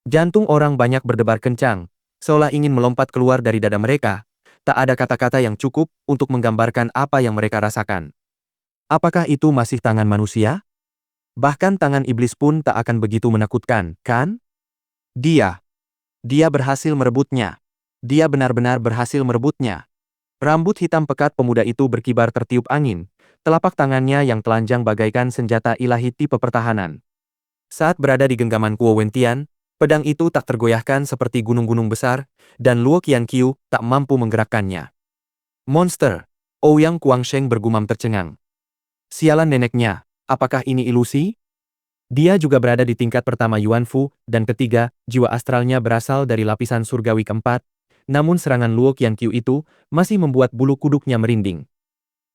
Jantung orang banyak berdebar kencang, seolah ingin melompat keluar dari dada mereka. Tak ada kata-kata yang cukup untuk menggambarkan apa yang mereka rasakan. Apakah itu masih tangan manusia? Bahkan tangan iblis pun tak akan begitu menakutkan, kan? Dia berhasil merebutnya. Dia benar-benar berhasil merebutnya. Rambut hitam pekat pemuda itu berkibar tertiup angin, telapak tangannya yang telanjang bagaikan senjata ilahi tipe pertahanan. Saat berada di genggaman Kuo Wentian, pedang itu tak tergoyahkan seperti gunung-gunung besar, dan Luo Qianqiu tak mampu menggerakkannya. Monster! Ouyang Guangsheng bergumam tercengang. Sialan neneknya, apakah ini ilusi? Dia juga berada di tingkat pertama Yuanfu, dan ketiga, jiwa astralnya berasal dari lapisan surgawi keempat, namun serangan Luo Qianqiu itu masih membuat bulu kuduknya merinding.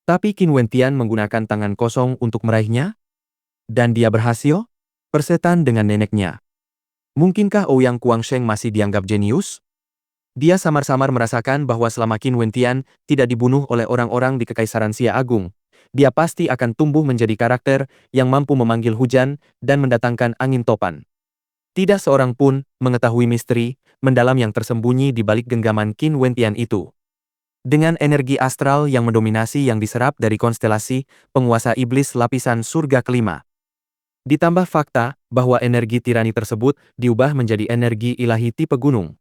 Tapi Qin Wentian menggunakan tangan kosong untuk meraihnya? Dan dia berhasil? Persetan dengan neneknya. Mungkinkah Ouyang Guangsheng masih dianggap jenius? Dia samar-samar merasakan bahwa selama Qin Wentian tidak dibunuh oleh orang-orang di Kekaisaran Xia Agung, dia pasti akan tumbuh menjadi karakter yang mampu memanggil hujan dan mendatangkan angin topan. Tidak seorang pun mengetahui misteri mendalam yang tersembunyi di balik genggaman Qin Wentian itu. Dengan energi astral yang mendominasi yang diserap dari konstelasi penguasa iblis lapisan surga kelima. Ditambah fakta bahwa energi tirani tersebut diubah menjadi energi ilahi tipe gunung.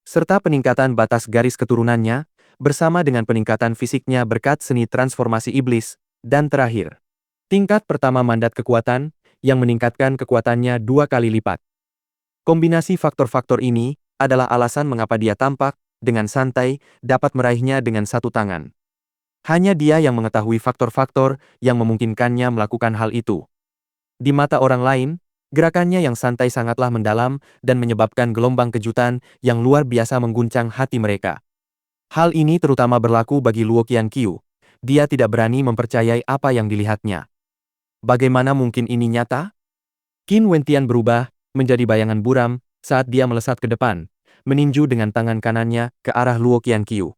Serta peningkatan batas garis keturunannya, bersama dengan peningkatan fisiknya berkat seni transformasi iblis, dan terakhir, tingkat pertama mandat kekuatan, yang meningkatkan kekuatannya 2 kali lipat. Kombinasi faktor-faktor ini adalah alasan mengapa dia tampak, dengan santai, dapat meraihnya dengan satu tangan. Hanya dia yang mengetahui faktor-faktor yang memungkinkannya melakukan hal itu. Di mata orang lain, gerakannya yang santai sangatlah mendalam dan menyebabkan gelombang kejutan yang luar biasa mengguncang hati mereka. Hal ini terutama berlaku bagi Luo Qianqiu. Dia tidak berani mempercayai apa yang dilihatnya. Bagaimana mungkin ini nyata? Qin Wentian berubah menjadi bayangan buram saat dia melesat ke depan, meninju dengan tangan kanannya ke arah Luo Qianqiu.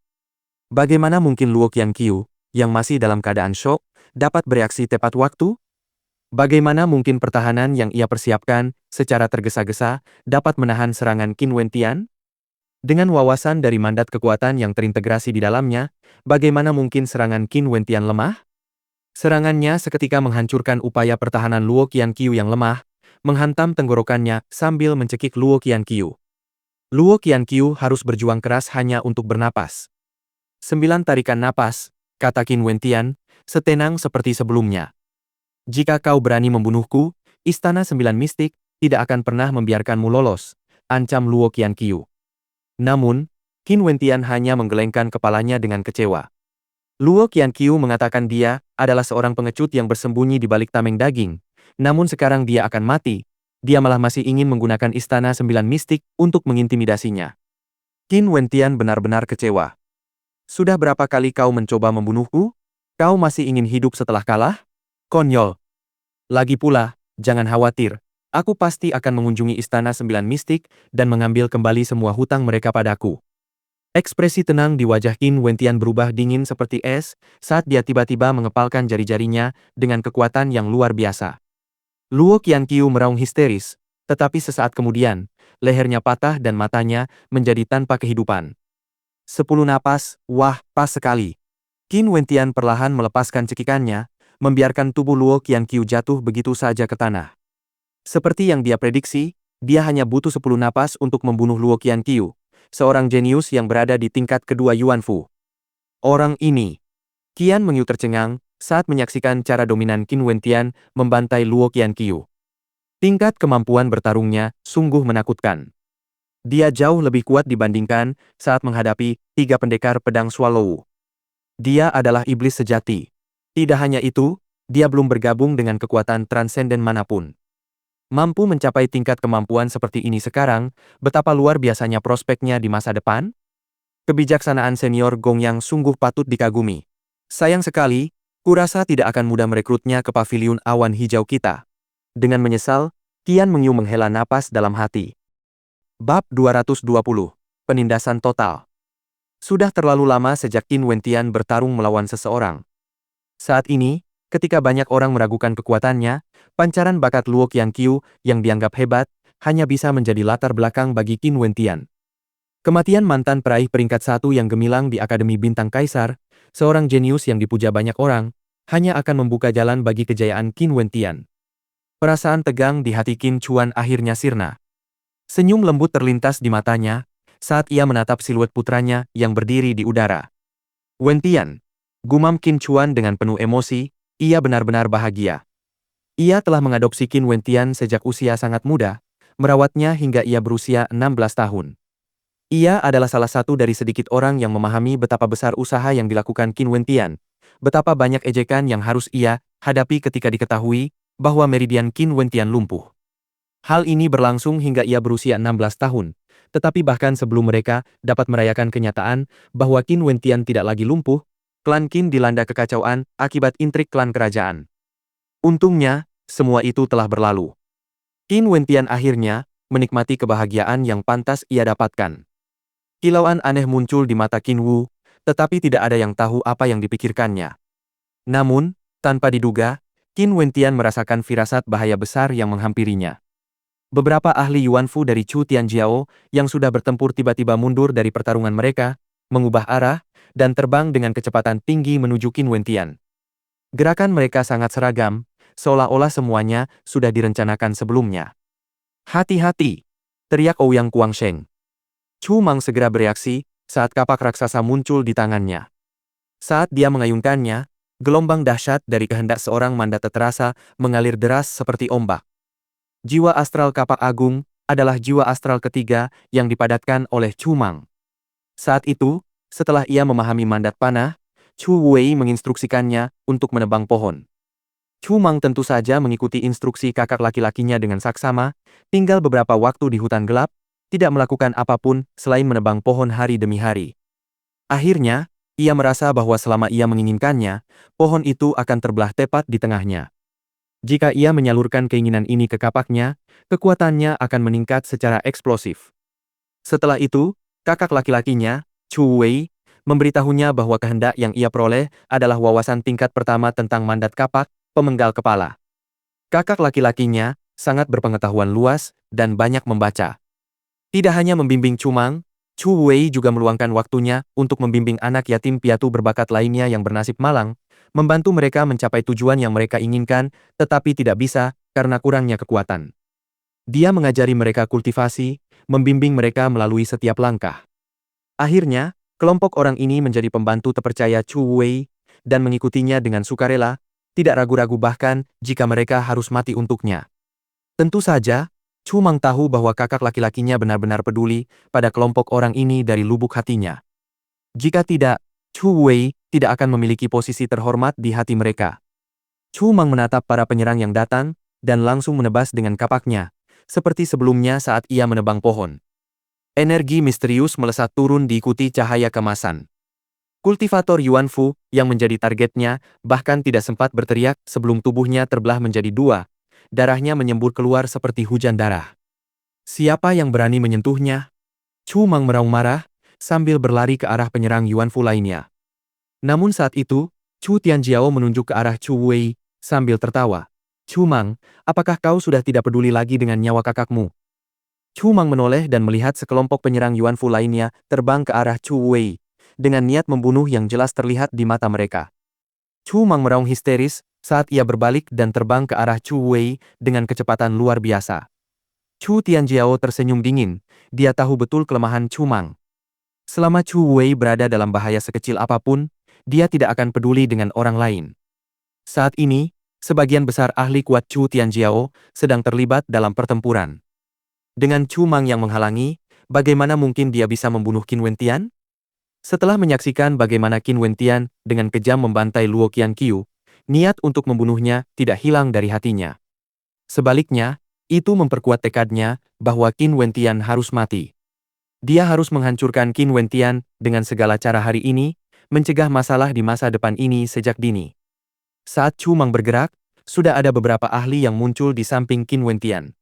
Bagaimana mungkin Luo Qianqiu, yang masih dalam keadaan syok, dapat bereaksi tepat waktu? Bagaimana mungkin pertahanan yang ia persiapkan secara tergesa-gesa dapat menahan serangan Qin Wentian? Dengan wawasan dari mandat kekuatan yang terintegrasi di dalamnya, bagaimana mungkin serangan Qin Wentian lemah? Serangannya seketika menghancurkan upaya pertahanan Luo Qianqiu yang lemah, menghantam tenggorokannya sambil mencekik Luo Qianqiu. Luo Qianqiu harus berjuang keras hanya untuk bernapas. 9 tarikan napas, kata Qin Wentian, setenang seperti sebelumnya. Jika kau berani membunuhku, Istana 9 Mistik tidak akan pernah membiarkanmu lolos, ancam Luo Qianqiu. Namun, Qin Wentian hanya menggelengkan kepalanya dengan kecewa. Luo Qianqiu mengatakan dia adalah seorang pengecut yang bersembunyi di balik tameng daging, namun sekarang dia akan mati. Dia malah masih ingin menggunakan Istana 9 Mistik untuk mengintimidasinya. Qin Wentian benar-benar kecewa. Sudah berapa kali kau mencoba membunuhku? Kau masih ingin hidup setelah kalah? Konyol. Lagi pula, jangan khawatir. Aku pasti akan mengunjungi Istana 9 Mistik dan mengambil kembali semua hutang mereka padaku. Ekspresi tenang di wajah Qin Wentian berubah dingin seperti es saat dia tiba-tiba mengepalkan jari-jarinya dengan kekuatan yang luar biasa. Luo Qianqiu meraung histeris, tetapi sesaat kemudian, lehernya patah dan matanya menjadi tanpa kehidupan. 10 napas, wah, pas sekali. Qin Wentian perlahan melepaskan cekikannya, membiarkan tubuh Luo Qianqiu jatuh begitu saja ke tanah. Seperti yang dia prediksi, dia hanya butuh 10 napas untuk membunuh Luo Qianqiu, seorang jenius yang berada di tingkat kedua Yuanfu. Orang ini. Qian Mengyu tercengang saat menyaksikan cara dominan Qin Wentian membantai Luo Qianqiu. Tingkat kemampuan bertarungnya sungguh menakutkan. Dia jauh lebih kuat dibandingkan saat menghadapi 3 pendekar pedang Swallow. Dia adalah iblis sejati. Tidak hanya itu, dia belum bergabung dengan kekuatan transenden manapun. Mampu mencapai tingkat kemampuan seperti ini sekarang, betapa luar biasanya prospeknya di masa depan? Kebijaksanaan senior Gong yang sungguh patut dikagumi. Sayang sekali, kurasa tidak akan mudah merekrutnya ke paviliun awan hijau kita. Dengan menyesal, Qian Mengyu menghela napas dalam hati. Bab 220. Penindasan total. Sudah terlalu lama sejak Qin Wentian bertarung melawan seseorang. Saat ini, ketika banyak orang meragukan kekuatannya, pancaran bakat Luo Qianqiu yang dianggap hebat hanya bisa menjadi latar belakang bagi Qin Wentian. Kematian mantan peraih peringkat 1 yang gemilang di Akademi Bintang Kaisar, seorang jenius yang dipuja banyak orang, hanya akan membuka jalan bagi kejayaan Qin Wentian. Perasaan tegang di hati Qin Chuan akhirnya sirna. Senyum lembut terlintas di matanya saat ia menatap siluet putranya yang berdiri di udara. Wentian, gumam Qin Chuan dengan penuh emosi, ia benar-benar bahagia. Ia telah mengadopsi Qin Wentian sejak usia sangat muda, merawatnya hingga ia berusia 16 tahun. Ia adalah salah satu dari sedikit orang yang memahami betapa besar usaha yang dilakukan Qin Wentian, betapa banyak ejekan yang harus ia hadapi ketika diketahui bahwa meridian Qin Wentian lumpuh. Hal ini berlangsung hingga ia berusia 16 tahun, tetapi bahkan sebelum mereka dapat merayakan kenyataan bahwa Qin Wentian tidak lagi lumpuh, klan Qin dilanda kekacauan akibat intrik klan kerajaan. Untungnya, semua itu telah berlalu. Qin Wentian akhirnya menikmati kebahagiaan yang pantas ia dapatkan. Kilauan aneh muncul di mata Qin Wu, tetapi tidak ada yang tahu apa yang dipikirkannya. Namun, tanpa diduga, Qin Wentian merasakan firasat bahaya besar yang menghampirinya. Beberapa ahli Yuanfu dari Chu Tianjiao yang sudah bertempur tiba-tiba mundur dari pertarungan mereka, mengubah arah, dan terbang dengan kecepatan tinggi menuju Qin Wentian. Gerakan mereka sangat seragam, seolah-olah semuanya sudah direncanakan sebelumnya. Hati-hati! Teriak Ouyang Guangsheng. Chu Mang segera bereaksi saat kapak raksasa muncul di tangannya. Saat dia mengayunkannya, gelombang dahsyat dari kehendak seorang mandata terasa mengalir deras seperti ombak. Jiwa astral kapak agung adalah jiwa astral ketiga yang dipadatkan oleh Chu Mang. Saat itu, setelah ia memahami mandat panah, Chu Wei menginstruksikannya untuk menebang pohon. Chu Mang tentu saja mengikuti instruksi kakak laki-lakinya dengan saksama, tinggal beberapa waktu di hutan gelap, tidak melakukan apapun selain menebang pohon hari demi hari. Akhirnya, ia merasa bahwa selama ia menginginkannya, pohon itu akan terbelah tepat di tengahnya. Jika ia menyalurkan keinginan ini ke kapaknya, kekuatannya akan meningkat secara eksplosif. Setelah itu, kakak laki-lakinya, Chu Wei, memberitahunya bahwa kehendak yang ia peroleh adalah wawasan tingkat pertama tentang mandat kapak, pemenggal kepala. Kakak laki-lakinya sangat berpengetahuan luas dan banyak membaca. Tidak hanya membimbing Chu Mang, Chu Wei juga meluangkan waktunya untuk membimbing anak yatim piatu berbakat lainnya yang bernasib malang, membantu mereka mencapai tujuan yang mereka inginkan, tetapi tidak bisa karena kurangnya kekuatan. Dia mengajari mereka kultivasi, membimbing mereka melalui setiap langkah. Akhirnya, Kelompok orang ini menjadi pembantu terpercaya Chu Wei dan mengikutinya dengan sukarela, tidak ragu-ragu bahkan jika mereka harus mati untuknya. Tentu saja, Chu Mang tahu bahwa kakak laki-lakinya benar-benar peduli pada kelompok orang ini dari lubuk hatinya. Jika tidak, Chu Wei tidak akan memiliki posisi terhormat di hati mereka. Chu Mang menatap para penyerang yang datang dan langsung menebas dengan kapaknya, seperti sebelumnya saat ia menebang pohon. Energi misterius melesat turun diikuti cahaya kemasan. Kultivator Yuan Fu yang menjadi targetnya bahkan tidak sempat berteriak sebelum tubuhnya terbelah menjadi dua, darahnya menyembur keluar seperti hujan darah. Siapa yang berani menyentuhnya? Chu Mang meraung marah, sambil berlari ke arah penyerang Yuan Fu lainnya. Namun saat itu, Chu Tianjiao menunjuk ke arah Chu Wei, sambil tertawa. Chu Mang, apakah kau sudah tidak peduli lagi dengan nyawa kakakmu? Chu Mang menoleh dan melihat sekelompok penyerang Yuan Fu lainnya terbang ke arah Chu Wei, dengan niat membunuh yang jelas terlihat di mata mereka. Chu Mang meraung histeris saat ia berbalik dan terbang ke arah Chu Wei dengan kecepatan luar biasa. Chu Tianjiao tersenyum dingin, dia tahu betul kelemahan Chu Mang. Selama Chu Wei berada dalam bahaya sekecil apapun, dia tidak akan peduli dengan orang lain. Saat ini, sebagian besar ahli kuat Chu Tianjiao sedang terlibat dalam pertempuran. Dengan Chu Mang yang menghalangi, bagaimana mungkin dia bisa membunuh Qin Wentian? Setelah menyaksikan bagaimana Qin Wentian dengan kejam membantai Luo Qianqiu, niat untuk membunuhnya tidak hilang dari hatinya. Sebaliknya, itu memperkuat tekadnya bahwa Qin Wentian harus mati. Dia harus menghancurkan Qin Wentian dengan segala cara hari ini, mencegah masalah di masa depan ini sejak dini. Saat Chu Mang bergerak, sudah ada beberapa ahli yang muncul di samping Qin Wentian.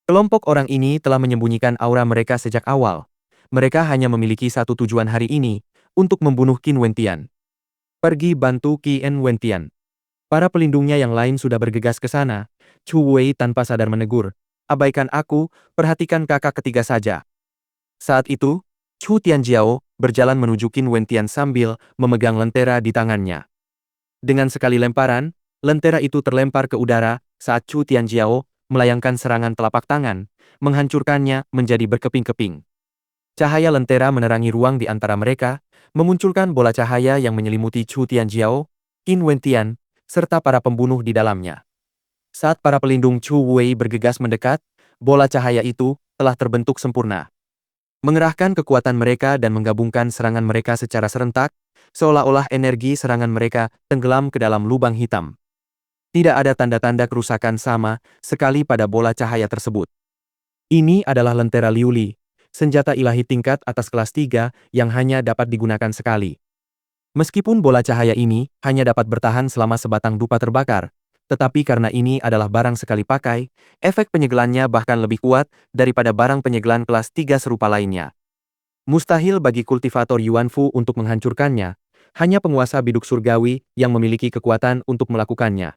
Kelompok orang ini telah menyembunyikan aura mereka sejak awal. Mereka hanya memiliki satu tujuan hari ini, untuk membunuh Qin Wentian. Pergi bantu Qin Wentian. Para pelindungnya yang lain sudah bergegas ke sana. Chu Wei tanpa sadar menegur, abaikan aku, perhatikan kakak ketiga saja. Saat itu, Chu Tianjiao berjalan menuju Qin Wentian sambil memegang lentera di tangannya. Dengan sekali lemparan, lentera itu terlempar ke udara saat Chu Tianjiao melayangkan serangan telapak tangan, menghancurkannya menjadi berkeping-keping. Cahaya lentera menerangi ruang di antara mereka, memunculkan bola cahaya yang menyelimuti Chu Tianjiao, Qin Wentian, serta para pembunuh di dalamnya. Saat para pelindung Chu Wei bergegas mendekat, bola cahaya itu telah terbentuk sempurna. Mengerahkan kekuatan mereka dan menggabungkan serangan mereka secara serentak, seolah-olah energi serangan mereka tenggelam ke dalam lubang hitam. Tidak ada tanda-tanda kerusakan sama sekali pada bola cahaya tersebut. Ini adalah lentera Liuli, senjata ilahi tingkat atas kelas 3 yang hanya dapat digunakan sekali. Meskipun bola cahaya ini hanya dapat bertahan selama sebatang dupa terbakar, tetapi karena ini adalah barang sekali pakai, efek penyegelannya bahkan lebih kuat daripada barang penyegelan kelas 3 serupa lainnya. Mustahil bagi kultivator Yuan Fu untuk menghancurkannya, hanya penguasa biduk surgawi yang memiliki kekuatan untuk melakukannya.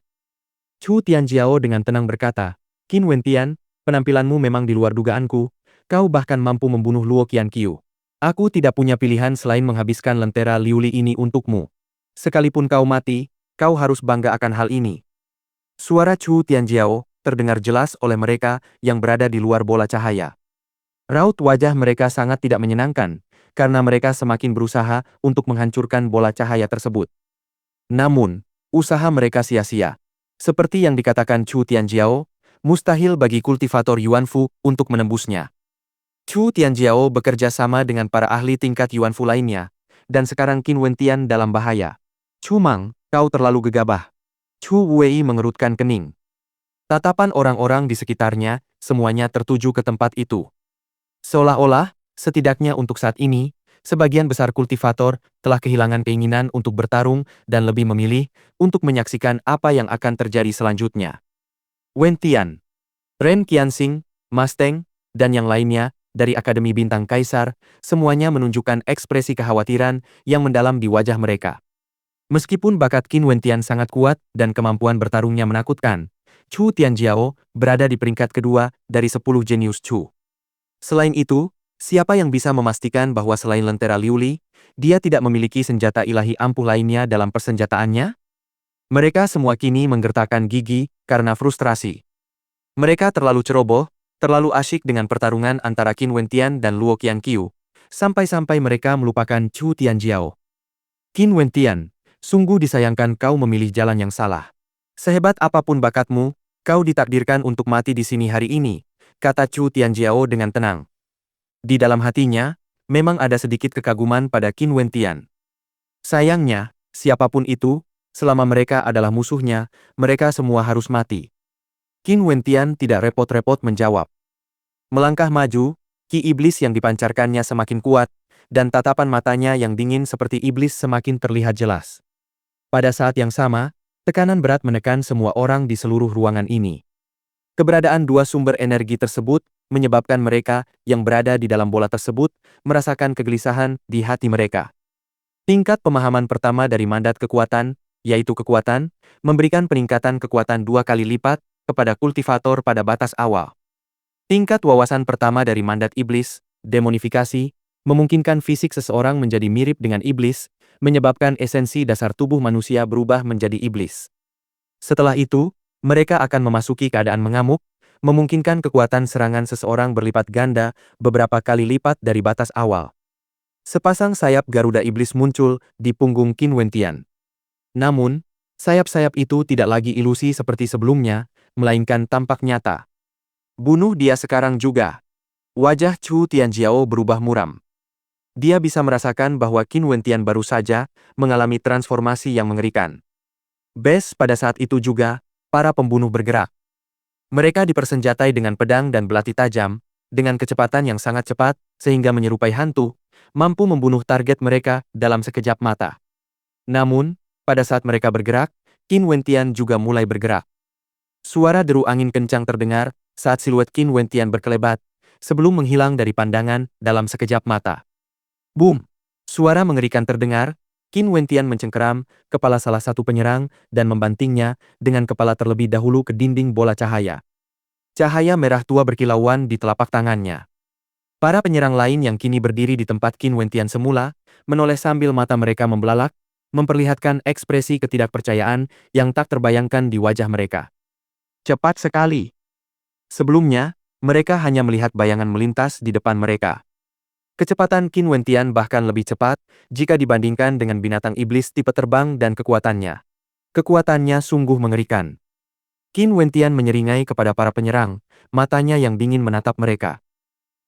Chu Tianjiao dengan tenang berkata, Qin Wentian, penampilanmu memang di luar dugaanku, kau bahkan mampu membunuh Luo Qianqiu. Aku tidak punya pilihan selain menghabiskan lentera Liuli ini untukmu. Sekalipun kau mati, kau harus bangga akan hal ini. Suara Chu Tianjiao terdengar jelas oleh mereka yang berada di luar bola cahaya. Raut wajah mereka sangat tidak menyenangkan, karena mereka semakin berusaha untuk menghancurkan bola cahaya tersebut. Namun, usaha mereka sia-sia. Seperti yang dikatakan Chu Tianjiao, mustahil bagi kultivator Yuan Fu untuk menembusnya. Chu Tianjiao bekerja sama dengan para ahli tingkat Yuan Fu lainnya, dan sekarang Qin Wentian dalam bahaya. Chu Mang, kau terlalu gegabah. Chu Wei mengerutkan kening. Tatapan orang-orang di sekitarnya, semuanya tertuju ke tempat itu. Seolah-olah, setidaknya untuk saat ini, sebagian besar kultivator telah kehilangan keinginan untuk bertarung dan lebih memilih untuk menyaksikan apa yang akan terjadi selanjutnya. Wentian, Ren Qianxing, Mas Teng, dan yang lainnya dari Akademi Bintang Kaisar, semuanya menunjukkan ekspresi kekhawatiran yang mendalam di wajah mereka. Meskipun bakat Qin Wentian sangat kuat dan kemampuan bertarungnya menakutkan, Chu Tianjiao berada di peringkat kedua dari 10 jenius Chu. Selain itu, siapa yang bisa memastikan bahwa selain lentera Liuli, dia tidak memiliki senjata ilahi ampuh lainnya dalam persenjataannya? Mereka semua kini menggertakkan gigi karena frustrasi. Mereka terlalu ceroboh, terlalu asyik dengan pertarungan antara Qin Wentian dan Luo Qianqiu, sampai-sampai mereka melupakan Chu Tianjiao. Qin Wentian, sungguh disayangkan kau memilih jalan yang salah. Sehebat apapun bakatmu, kau ditakdirkan untuk mati di sini hari ini, kata Chu Tianjiao dengan tenang. Di dalam hatinya, memang ada sedikit kekaguman pada Qin Wentian. Sayangnya, siapapun itu, selama mereka adalah musuhnya, mereka semua harus mati. Qin Wentian tidak repot-repot menjawab. Melangkah maju, ki iblis yang dipancarkannya semakin kuat, dan tatapan matanya yang dingin seperti iblis semakin terlihat jelas. Pada saat yang sama, tekanan berat menekan semua orang di seluruh ruangan ini. Keberadaan dua sumber energi tersebut menyebabkan mereka yang berada di dalam bola tersebut merasakan kegelisahan di hati mereka. Tingkat pemahaman pertama dari mandat kekuatan, yaitu kekuatan, memberikan peningkatan kekuatan 2 kali lipat kepada kultivator pada batas awal. Tingkat wawasan pertama dari mandat iblis, demonifikasi, memungkinkan fisik seseorang menjadi mirip dengan iblis, menyebabkan esensi dasar tubuh manusia berubah menjadi iblis. Setelah itu, mereka akan memasuki keadaan mengamuk, memungkinkan kekuatan serangan seseorang berlipat ganda beberapa kali lipat dari batas awal. Sepasang sayap Garuda Iblis muncul di punggung Qin Wentian. Namun, sayap-sayap itu tidak lagi ilusi seperti sebelumnya, melainkan tampak nyata. Bunuh dia sekarang juga. Wajah Chu Tianjiao berubah muram. Dia bisa merasakan bahwa Qin Wentian baru saja mengalami transformasi yang mengerikan. Pada saat itu juga, para pembunuh bergerak. Mereka dipersenjatai dengan pedang dan belati tajam, dengan kecepatan yang sangat cepat, sehingga menyerupai hantu, mampu membunuh target mereka dalam sekejap mata. Namun, pada saat mereka bergerak, Qin Wentian juga mulai bergerak. Suara deru angin kencang terdengar saat siluet Qin Wentian berkelebat, sebelum menghilang dari pandangan dalam sekejap mata. Boom! Suara mengerikan terdengar, Qin Wentian mencengkeram kepala salah satu penyerang dan membantingnya dengan kepala terlebih dahulu ke dinding bola cahaya. Cahaya merah tua berkilauan di telapak tangannya. Para penyerang lain yang kini berdiri di tempat Qin Wentian semula, menoleh sambil mata mereka membelalak, memperlihatkan ekspresi ketidakpercayaan yang tak terbayangkan di wajah mereka. Cepat sekali. Sebelumnya, mereka hanya melihat bayangan melintas di depan mereka. Kecepatan Qin Wentian bahkan lebih cepat jika dibandingkan dengan binatang iblis tipe terbang dan kekuatannya. Kekuatannya sungguh mengerikan. Qin Wentian menyeringai kepada para penyerang, matanya yang dingin menatap mereka.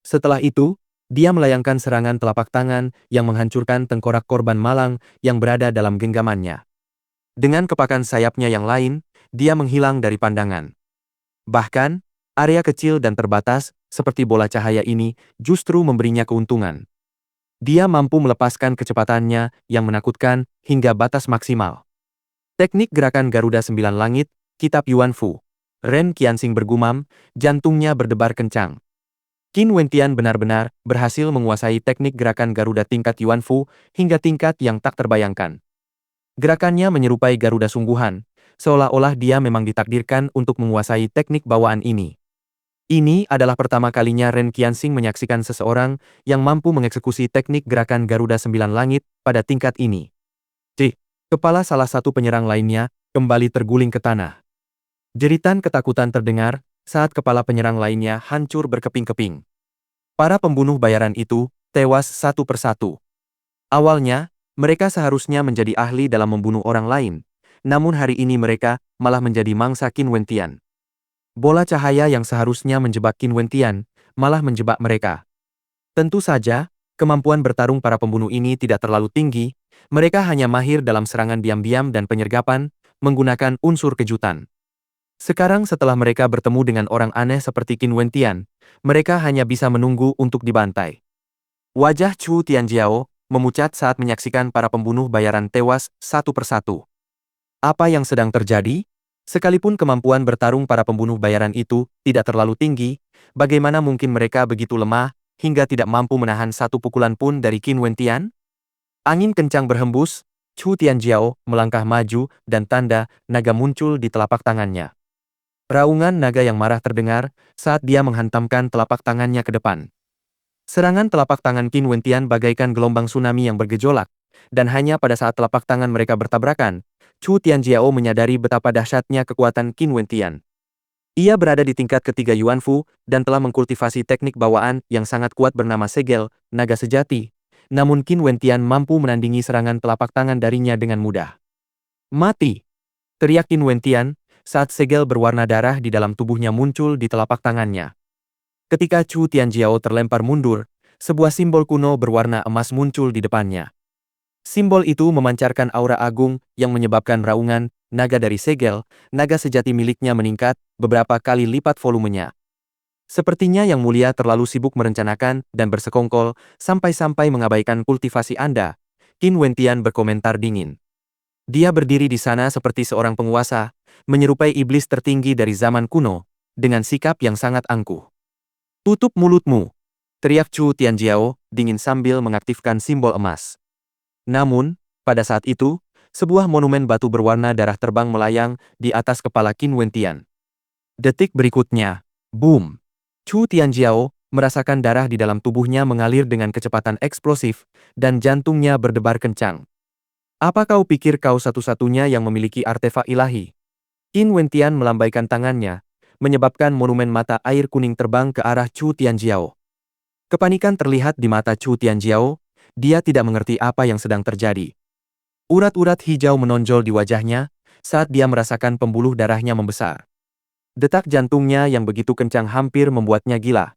Setelah itu, dia melayangkan serangan telapak tangan yang menghancurkan tengkorak korban malang yang berada dalam genggamannya. Dengan kepakan sayapnya yang lain, dia menghilang dari pandangan. Bahkan, area kecil dan terbatas, seperti bola cahaya ini, justru memberinya keuntungan. Dia mampu melepaskan kecepatannya yang menakutkan hingga batas maksimal. Teknik gerakan Garuda 9 Langit, Kitab Yuan Fu. Ren Qianxing bergumam, jantungnya berdebar kencang. Qin Wentian benar-benar berhasil menguasai teknik gerakan Garuda tingkat Yuan Fu hingga tingkat yang tak terbayangkan. Gerakannya menyerupai Garuda sungguhan, seolah-olah dia memang ditakdirkan untuk menguasai teknik bawaan ini. Ini adalah pertama kalinya Ren Qianxing menyaksikan seseorang yang mampu mengeksekusi teknik gerakan Garuda 9 Langit pada tingkat ini. Kepala salah satu penyerang lainnya kembali terguling ke tanah. Jeritan ketakutan terdengar saat kepala penyerang lainnya hancur berkeping-keping. Para pembunuh bayaran itu tewas satu persatu. Awalnya, mereka seharusnya menjadi ahli dalam membunuh orang lain, namun hari ini mereka malah menjadi mangsa Qin Wentian. Bola cahaya yang seharusnya menjebak Qin Wentian, malah menjebak mereka. Tentu saja, kemampuan bertarung para pembunuh ini tidak terlalu tinggi, mereka hanya mahir dalam serangan diam-diam dan penyergapan, menggunakan unsur kejutan. Sekarang setelah mereka bertemu dengan orang aneh seperti Qin Wentian, mereka hanya bisa menunggu untuk dibantai. Wajah Chu Tianjiao memucat saat menyaksikan para pembunuh bayaran tewas satu persatu. Apa yang sedang terjadi? Sekalipun kemampuan bertarung para pembunuh bayaran itu tidak terlalu tinggi, bagaimana mungkin mereka begitu lemah hingga tidak mampu menahan satu pukulan pun dari Qin Wentian? Angin kencang berhembus, Chu Tianjiao melangkah maju dan tanda naga muncul di telapak tangannya. Raungan naga yang marah terdengar saat dia menghantamkan telapak tangannya ke depan. Serangan telapak tangan Qin Wentian bagaikan gelombang tsunami yang bergejolak, dan hanya pada saat telapak tangan mereka bertabrakan, Chu Tianjiao menyadari betapa dahsyatnya kekuatan Qin Wentian. Ia berada di tingkat ketiga Yuanfu dan telah mengkultivasi teknik bawaan yang sangat kuat bernama segel, naga sejati. Namun Qin Wentian mampu menandingi serangan telapak tangan darinya dengan mudah. Mati! Teriak Qin Wentian saat segel berwarna darah di dalam tubuhnya muncul di telapak tangannya. Ketika Chu Tianjiao terlempar mundur, sebuah simbol kuno berwarna emas muncul di depannya. Simbol itu memancarkan aura agung yang menyebabkan raungan naga dari segel, naga sejati miliknya meningkat beberapa kali lipat volumenya. Sepertinya Yang Mulia terlalu sibuk merencanakan dan bersekongkol sampai-sampai mengabaikan kultivasi Anda. Qin Wentian berkomentar dingin. Dia berdiri di sana seperti seorang penguasa, menyerupai iblis tertinggi dari zaman kuno, dengan sikap yang sangat angkuh. Tutup mulutmu! Teriak Chu Tianjiao, dingin sambil mengaktifkan simbol emas. Namun, pada saat itu, sebuah monumen batu berwarna darah terbang melayang di atas kepala Qin Wentian. Detik berikutnya, boom! Chu Tianjiao merasakan darah di dalam tubuhnya mengalir dengan kecepatan eksplosif, dan jantungnya berdebar kencang. Apa kau pikir kau satu-satunya yang memiliki artefak ilahi? Qin Wentian melambaikan tangannya, menyebabkan monumen mata air kuning terbang ke arah Chu Tianjiao. Kepanikan terlihat di mata Chu Tianjiao, dia tidak mengerti apa yang sedang terjadi. Urat-urat hijau menonjol di wajahnya saat dia merasakan pembuluh darahnya membesar. Detak jantungnya yang begitu kencang hampir membuatnya gila.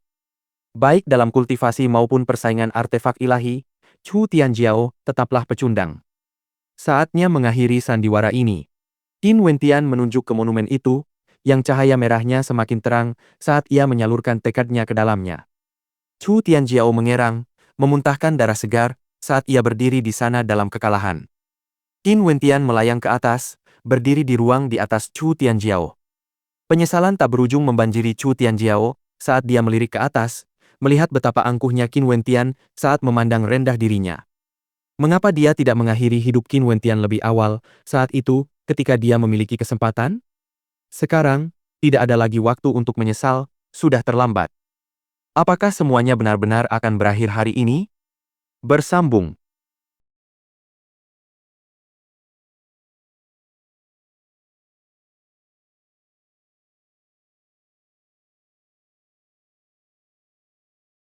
Baik dalam kultivasi maupun persaingan artefak ilahi, Chu Tianjiao tetaplah pecundang. Saatnya mengakhiri sandiwara ini. Qin Wentian menunjuk ke monumen itu, yang cahaya merahnya semakin terang saat ia menyalurkan tekadnya ke dalamnya. Chu Tianjiao mengerang, memuntahkan darah segar saat ia berdiri di sana dalam kekalahan. Qin Wentian melayang ke atas, berdiri di ruang di atas Chu Tianjiao. Penyesalan tak berujung membanjiri Chu Tianjiao saat dia melirik ke atas, melihat betapa angkuhnya Qin Wentian saat memandang rendah dirinya. Mengapa dia tidak mengakhiri hidup Qin Wentian lebih awal saat itu ketika dia memiliki kesempatan? Sekarang, tidak ada lagi waktu untuk menyesal, sudah terlambat. Apakah semuanya benar-benar akan berakhir hari ini? Bersambung.